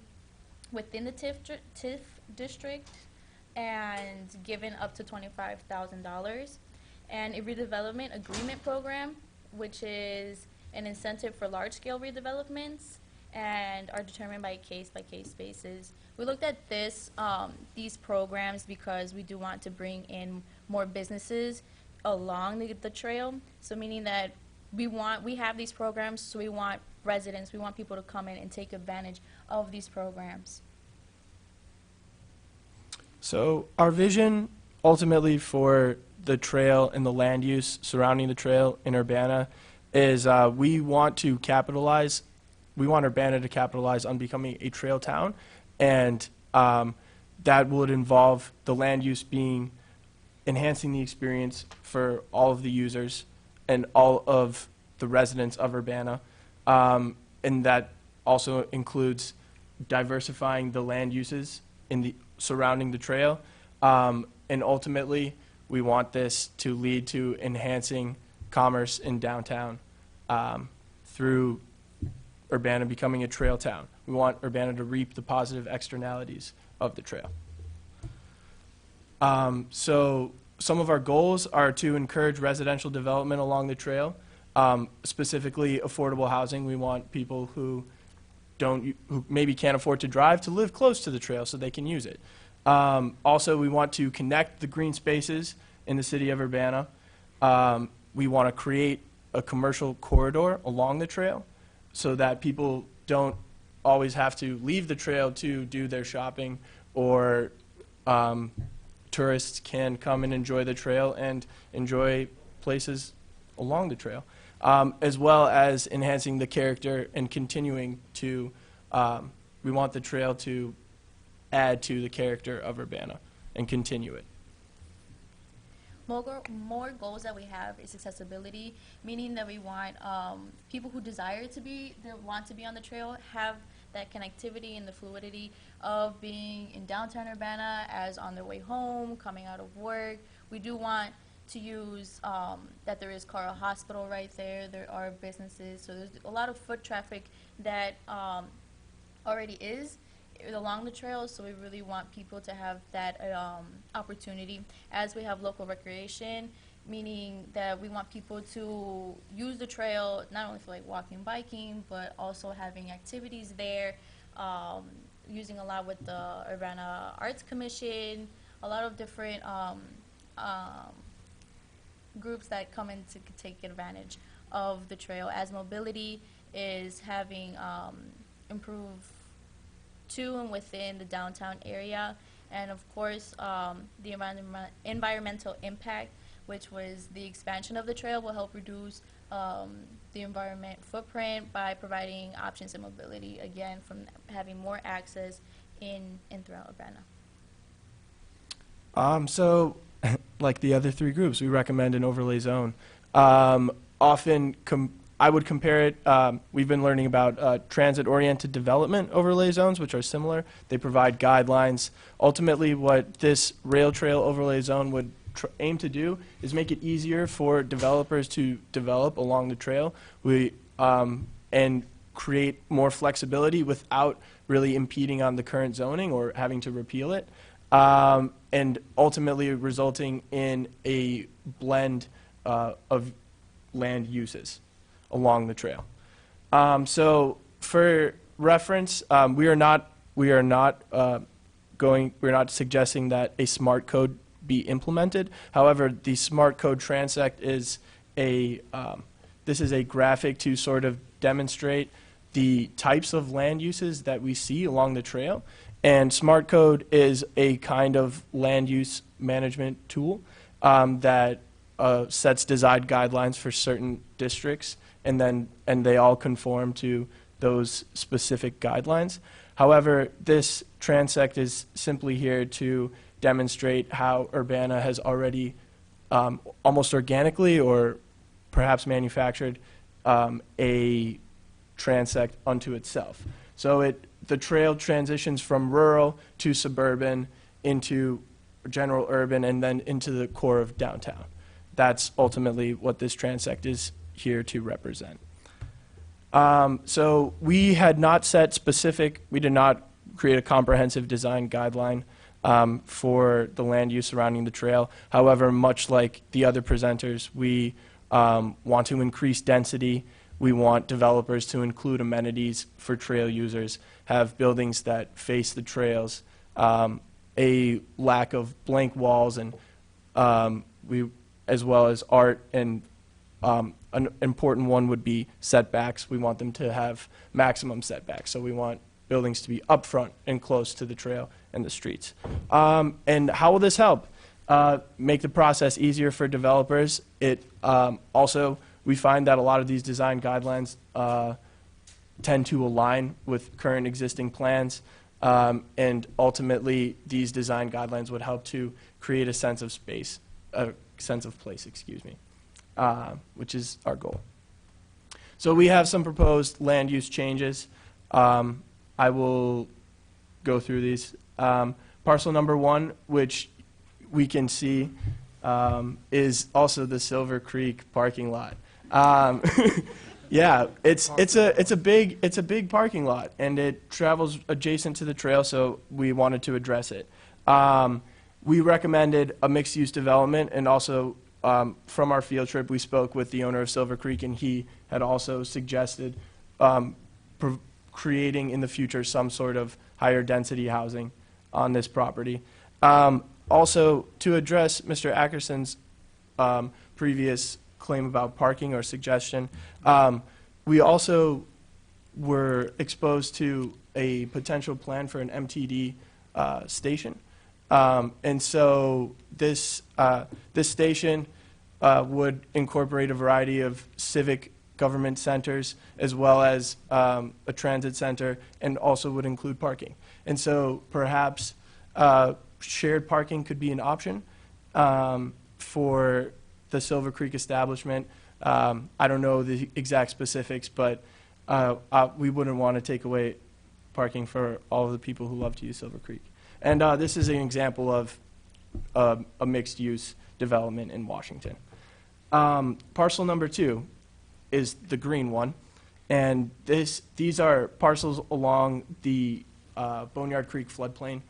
within the TIF district, and given up to $25,000. And a redevelopment agreement program, which is an incentive for large-scale redevelopments and are determined by case-by-case basis. We looked at these programs because we do want to bring in more businesses along the trail. So meaning that we have these programs, so we want residents, we want people to come in and take advantage of these programs. So our vision ultimately for the trail and the land use surrounding the trail in Urbana is we want Urbana to capitalize on becoming a trail town, and that would involve the land use being enhancing the experience for all of the users and all of the residents of Urbana, and that also includes diversifying the land uses surrounding the trail, and ultimately we want this to lead to enhancing commerce in downtown through Urbana becoming a trail town. We want Urbana to reap the positive externalities of the trail. So some of our goals are to encourage residential development along the trail, specifically affordable housing. We want people who maybe can't afford to drive to live close to the trail so they can use it. Also, we want to connect the green spaces in the city of Urbana. We want to create a commercial corridor along the trail so that people don't always have to leave the trail to do their shopping, or tourists can come and enjoy the trail and enjoy places along the trail, as well as enhancing the character and continuing to, we want the trail to add to the character of Urbana and continue it. More goals that we have is accessibility, meaning that we want people who want to be on the trail have that connectivity and the fluidity of being in downtown Urbana as on their way home, coming out of work. We do want to use that there is Carle Hospital right there. There are businesses, so there's a lot of foot traffic that already is along the trail, so we really want people to have that opportunity. As we have local recreation, meaning that we want people to use the trail not only for like walking, biking, but also having activities there, using a lot with the Urbana Arts Commission, a lot of different groups that come in to take advantage of the trail, as mobility is having improved to and within the downtown area, and of course the environmental impact, which was the expansion of the trail, will help reduce the environment footprint by providing options and mobility, again, from having more access in and throughout Urbana. So, like the other three groups, we recommend an overlay zone. I would compare it, we've been learning about transit-oriented development overlay zones, which are similar. They provide guidelines. Ultimately, what this rail trail overlay zone would aim to do is make it easier for developers to develop along the trail and create more flexibility without really impeding on the current zoning or having to repeal it, and ultimately resulting in a blend of land uses along the trail. So for reference, we're not suggesting that a smart code be implemented. However, the smart code transect is this is a graphic to sort of demonstrate the types of land uses that we see along the trail. And smart code is a kind of land use management tool that sets design guidelines for certain districts, and they all conform to those specific guidelines. However, this transect is simply here to demonstrate how Urbana has already almost organically or perhaps manufactured a transect unto itself. So the trail transitions from rural to suburban into general urban and then into the core of downtown. That's ultimately what this transect is here to represent. So we had not set specific, we did not create a comprehensive design guideline for the land use surrounding the trail. However, much like the other presenters, we want to increase density. We want developers to include amenities for trail users, have buildings that face the trails, a lack of blank walls, and as well as art, and an important one would be setbacks. We want them to have maximum setbacks, so we want buildings to be upfront and close to the trail and the streets. And how will this help? Make the process easier for developers. Also, we find that a lot of these design guidelines tend to align with current existing plans, and ultimately these design guidelines would help to create a sense of space, a sense of place, excuse me, which is our goal. So we have some proposed land use changes. I will go through these. Parcel number 1, which we can see, is also the Silver Creek parking lot. Yeah, it's a big parking lot, and it travels adjacent to the trail, so we wanted to address it. We recommended a mixed-use development, and also from our field trip, we spoke with the owner of Silver Creek, and he had also suggested creating in the future some sort of higher density housing on this property. Also, to address Mr. Ackerson's previous claim about parking or suggestion, we also were exposed to a potential plan for an MTD station. And so this station would incorporate a variety of civic government centers, as well as a transit center, and also would include parking. And so perhaps shared parking could be an option for the Silver Creek establishment. I don't know the exact specifics, but we wouldn't want to take away parking for all of the people who love to use Silver Creek. And this is an example of a mixed-use development in Washington. Parcel number 2 is the green one, and these are parcels along the Boneyard Creek floodplain,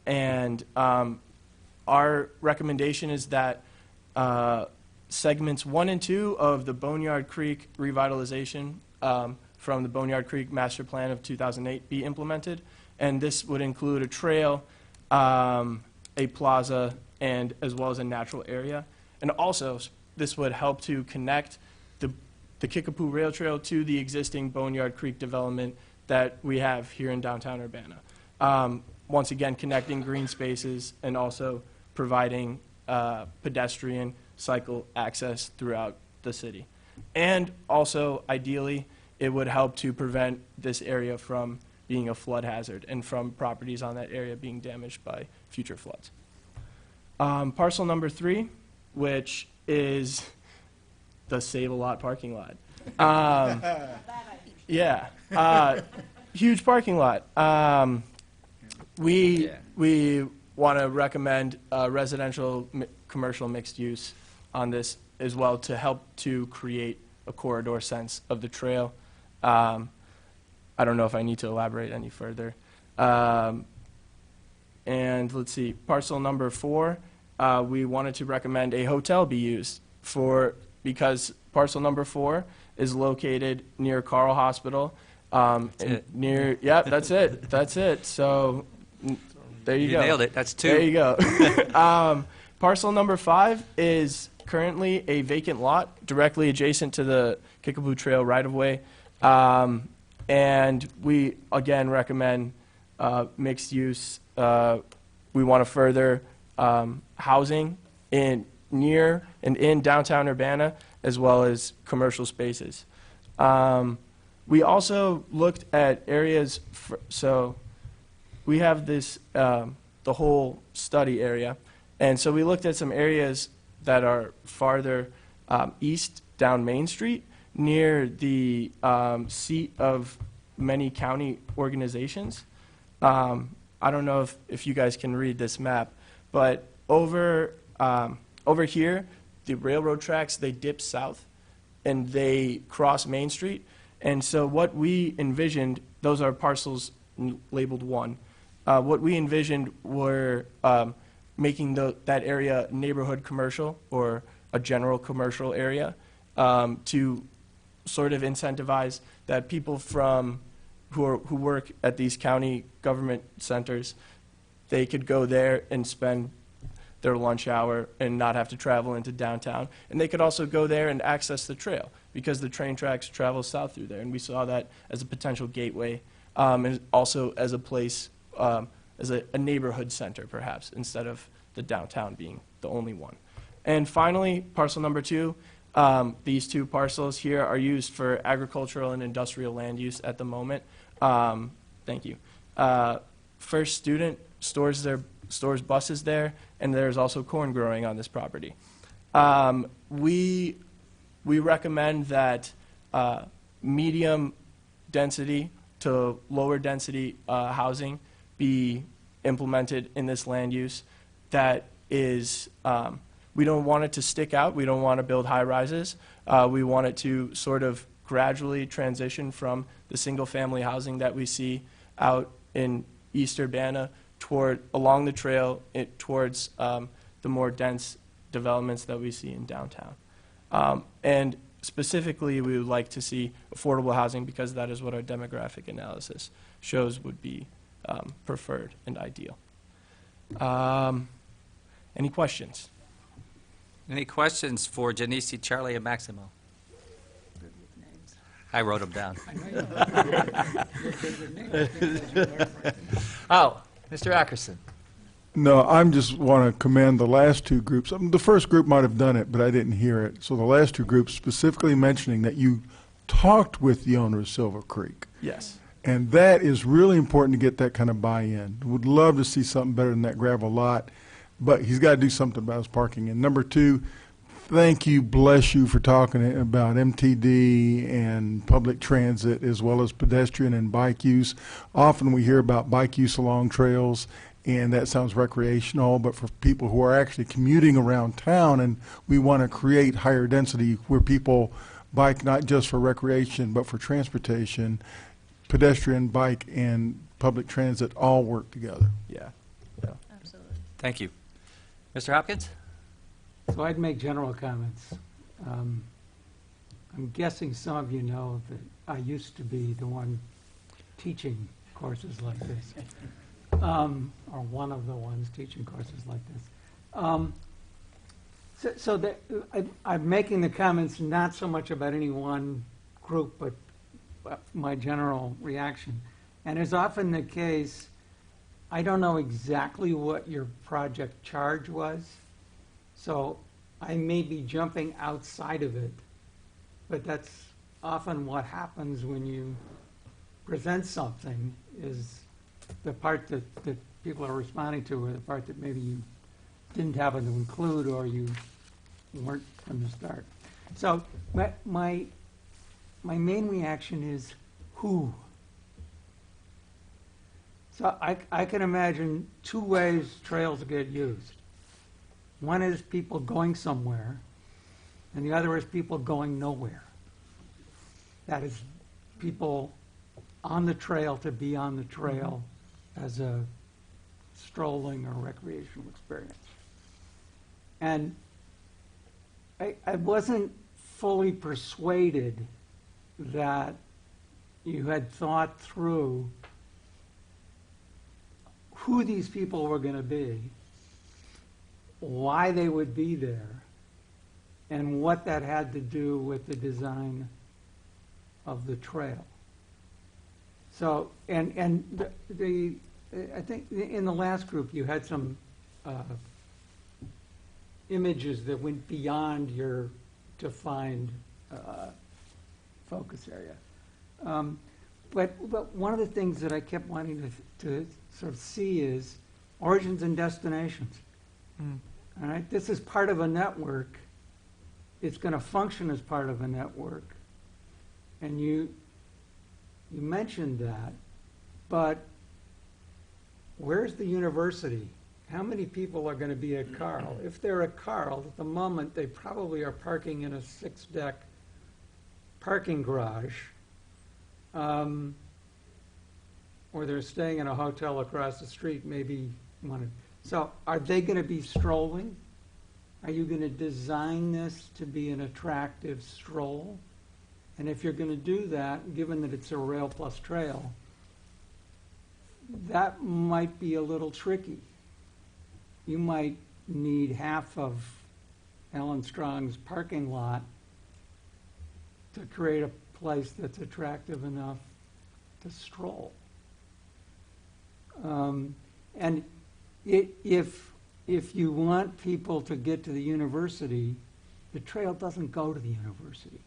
and our recommendation is that segments 1 and 2 of the Boneyard Creek revitalization from the Boneyard Creek Master Plan of 2008 be implemented, and this would include a trail, a plaza, and as well as a natural area. And also, this would help to connect the Kickapoo Rail Trail to the existing Boneyard Creek development that we have here in downtown Urbana. Once again, connecting green spaces and also providing pedestrian cycle access throughout the city. And also, ideally, it would help to prevent this area from being a flood hazard and from properties on that area being damaged by future floods. Parcel number 3, which is the Save-A-Lot parking lot. Yeah, huge parking lot. We want to recommend residential commercial mixed use on this as well to help to create a corridor sense of the trail. I don't know if I need to elaborate any further. And let's see, parcel number 4, we wanted to recommend a hotel be used because parcel number 4 is located near Carl Hospital. Yep, that's it. That's it. So there you go. You nailed it. That's 2. There you go. Parcel number 5 is currently a vacant lot directly adjacent to the Kickapoo Trail right-of-way. And we, again, recommend mixed use. We want to further housing near and in downtown Urbana, as well as commercial spaces. We also looked at areas, so we have this the whole study area. And so we looked at some areas that are farther east down Main Street, near the seat of many county organizations. I don't know if you guys can read this map, but over here, the railroad tracks, they dip south and they cross Main Street. And so what we envisioned, those are parcels labeled 1. What we envisioned were making that area neighborhood commercial or a general commercial area to sort of incentivize that people who work at these county government centers, they could go there and spend their lunch hour and not have to travel into downtown. And they could also go there and access the trail because the train tracks travel south through there. And we saw that as a potential gateway and also as a place, as a neighborhood center perhaps, instead of the downtown being the only one. And finally, parcel number 2, these 2 parcels here are used for agricultural and industrial land use at the moment. Thank you. First Student stores buses there, and there's also corn growing on this property. We recommend that medium density to lower density housing be implemented in this land use. That is, we don't want it to stick out. We don't want to build high rises. We want it to sort of gradually transition from the single-family housing that we see out in East Urbana along the trail towards the more dense developments that we see in downtown. And specifically, we would like to see affordable housing because that is what our demographic analysis shows would be preferred and ideal. Any questions? Any questions for Janice, Charlie, and Maximo? I wrote them down. Oh, Mr. Ackerson. No, I just want to commend the last 2 groups. The first group might have done it, but I didn't hear it. So the last 2 groups specifically mentioning that you talked with the owner of Silver Creek. Yes. And that is really important to get that kind of buy-in. Would love to see something better than that gravel lot, but he's got to do something about his parking. And number 2, thank you, bless you, for talking about MTD and public transit as well as pedestrian and bike use. Often we hear about bike use along trails, and that sounds recreational, but for people who are actually commuting around town, and we want to create higher density where people bike not just for recreation but for transportation, pedestrian, bike, and public transit all work together. Yeah. Absolutely. Thank you. Mr. Hopkins? So I'd make general comments. I'm guessing some of you know that I used to be the one teaching courses like this, or one of the ones teaching courses like this. I'm making the comments not so much about any one group, but my general reaction. And as often the case, I don't know exactly what your project charge was, so I may be jumping outside of it, but that's often what happens when you present something, is the part that people are responding to or the part that maybe you didn't happen to include or you weren't from the start. So my main reaction is who? So I can imagine 2 ways trails get used. One is people going somewhere, and the other is people going nowhere. That is people on the trail to be on the trail as a strolling or recreational experience. And I wasn't fully persuaded that you had thought through who these people were going to be, why they would be there, and what that had to do with the design of the trail. So, and I think in the last group you had some images that went beyond your defined focus area. But one of the things that I kept wanting to sort of see is origins and destinations. All right, this is part of a network. It's going to function as part of a network. And you mentioned that, but where's the university? How many people are going to be at Carl? If they're at Carl, at the moment, they probably are parking in a 6-deck parking garage, or they're staying in a hotel across the street, maybe one. So are they going to be strolling? Are you going to design this to be an attractive stroll? And if you're going to do that, given that it's a rail plus trail, that might be a little tricky. You might need half of Ellen Strong's parking lot to create a place that's attractive enough to stroll. And if you want people to get to the university, the trail doesn't go to the university.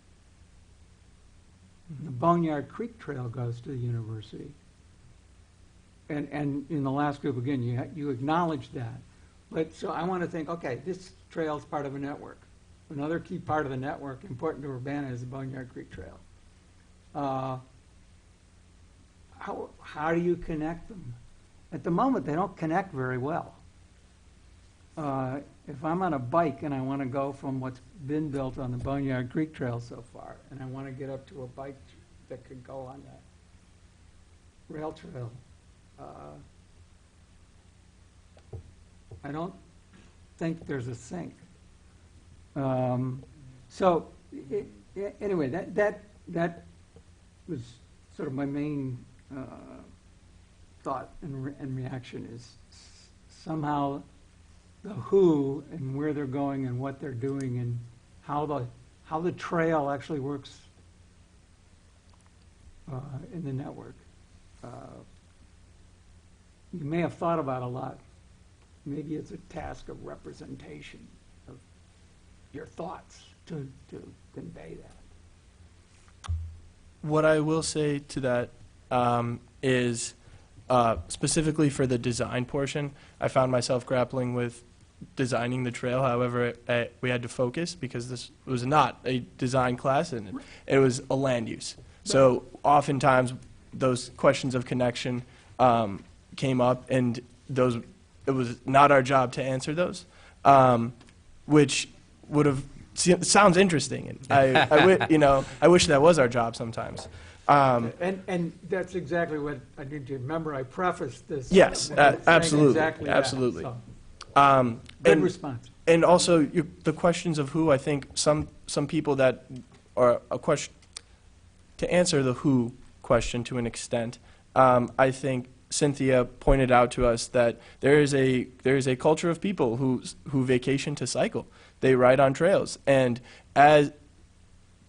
The Boneyard Creek Trail goes to the university. And in the last group, again, you acknowledge that. But so I want to think, okay, this trail is part of a network. Another key part of the network, important to Urbana, is the Boneyard Creek Trail. How do you connect them? At the moment, they don't connect very well. If I'm on a bike and I want to go from what's been built on the Boneyard Creek Trail so far, and I want to get up to a bike that could go on that rail trail, I don't think there's a sync. Anyway, that was sort of my main thought and reaction is somehow the who and where they're going and what they're doing and how the trail actually works in the network. You may have thought about a lot. Maybe it's a task of representation of your thoughts to convey that. What I will say to that is specifically for the design portion, I found myself grappling with designing the trail. However, we had to focus because this was not a design class and it was a land use. So oftentimes those questions of connection came up, and it was not our job to answer those, which would have sounds interesting. And I wish that was our job sometimes. And that's exactly what I need to remember. I prefaced this. Yes, absolutely, exactly absolutely. That, so. Good response. And also the questions of who. I think some people that are a question to answer the who question to an extent. I think Cynthia pointed out to us that there is a culture of people who vacation to cycle. They ride on trails, and as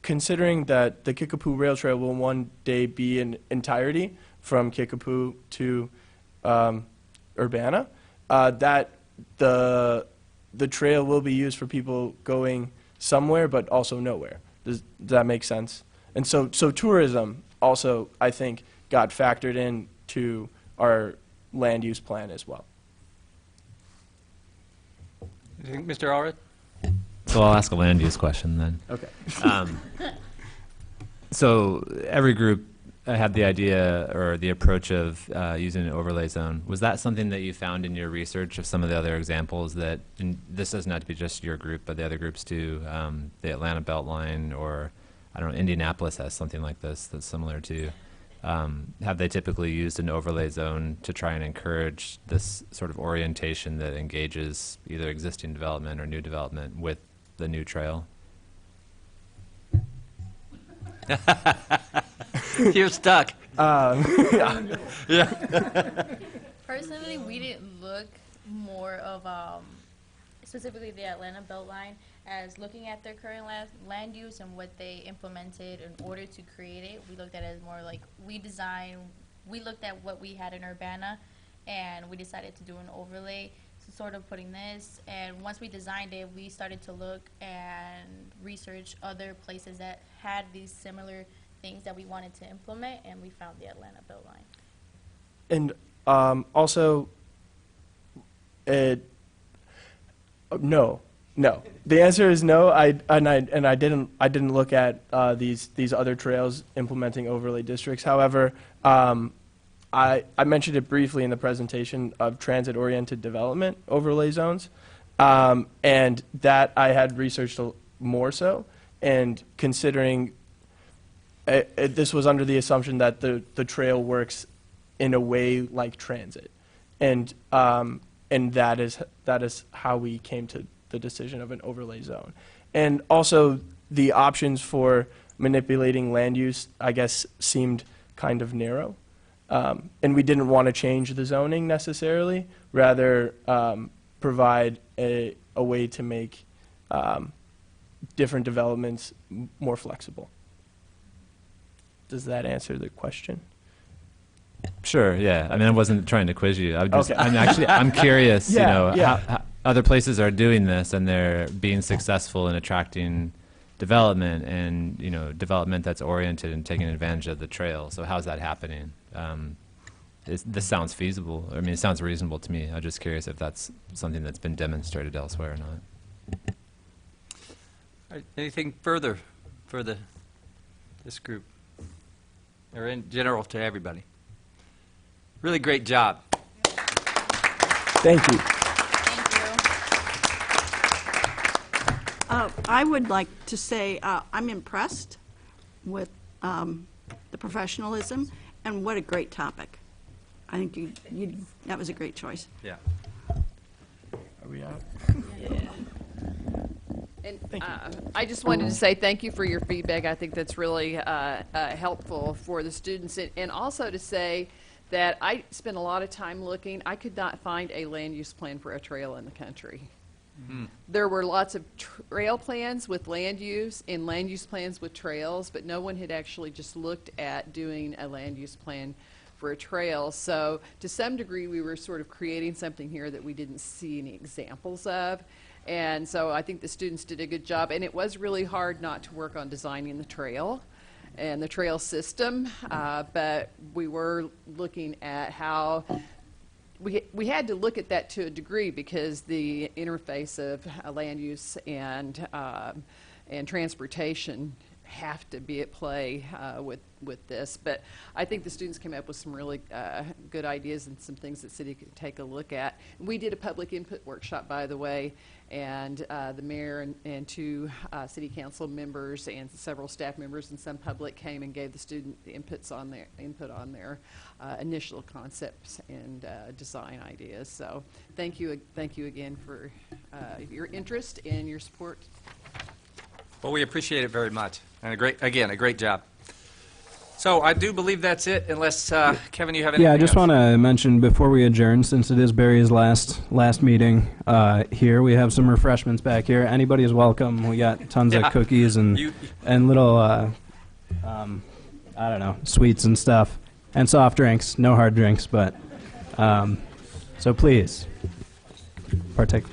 considering that the Kickapoo Rail Trail will one day be in entirety from Kickapoo to Urbana, that the trail will be used for people going somewhere but also nowhere. Does that make sense? And so tourism also, I think, got factored into our land use plan as well. Mr. Allred? So I'll ask a land use question then. Okay. So every group had the idea or the approach of using an overlay zone. Was that something that you found in your research of some of the other examples that, and this doesn't have to be just your group, but the other groups too, the Atlanta Beltline, or I don't know, Indianapolis has something like this that's similar to. Have they typically used an overlay zone to try and encourage this sort of orientation that engages either existing development or new development with the new trail? You're stuck. Yeah. Personally, we didn't look more of specifically the Atlanta Beltline as looking at their current land use and what they implemented in order to create it. We looked at it as more like we looked at what we had in Urbana, and we decided to do an overlay, so sort of putting this. And once we designed it, we started to look and research other places that had these similar things that we wanted to implement, and we found the Atlanta Beltline. And also, No. The answer is no. I didn't look at these other trails implementing overlay districts. However, I mentioned it briefly in the presentation of transit-oriented development overlay zones, and that I had researched more so, and considering this was under the assumption that the trail works in a way like transit, and that is how we came to the decision of an overlay zone. And also the options for manipulating land use, I guess, seemed kind of narrow. And we didn't want to change the zoning necessarily, rather provide a way to make different developments more flexible. Does that answer the question? Sure, yeah. I mean, I wasn't trying to quiz you. Okay. I'm curious, Yeah, yeah. how other places are doing this and they're being successful in attracting development and, development that's oriented and taking advantage of the trail. So how's that happening? This sounds feasible. I mean, it sounds reasonable to me. I'm just curious if that's something that's been demonstrated elsewhere or not. All right, anything further for this group, or in general to everybody? Really great job. Thank you. I would like to say I'm impressed with the professionalism, and what a great topic. I think that was a great choice. Yeah. Are we out? And I just wanted to say thank you for your feedback. I think that's really helpful for the students. And also to say that I spent a lot of time looking. I could not find a land use plan for a trail in the country. There were lots of trail plans with land use and land use plans with trails, but no one had actually just looked at doing a land use plan for a trail. So to some degree, we were sort of creating something here that we didn't see any examples of. And so I think the students did a good job. And it was really hard not to work on designing the trail and the trail system, but we were looking at how we had to look at that to a degree because the interface of land use and transportation have to be at play with this. But I think the students came up with some really good ideas and some things that city could take a look at. We did a public input workshop, by the way, and the mayor and two city council members and several staff members and some public came and gave the student the input on their initial concepts and design ideas. So thank you again for your interest and your support. Well, we appreciate it very much, and a great job. So I do believe that's it, unless Kevin, you have anything Yeah, I just else? want to mention before we adjourn, since it is Barry's last meeting here, we have some refreshments back here. Anybody is welcome. We got tons of cookies and little I don't know, sweets and stuff, and soft drinks. No hard drinks, but so please partake.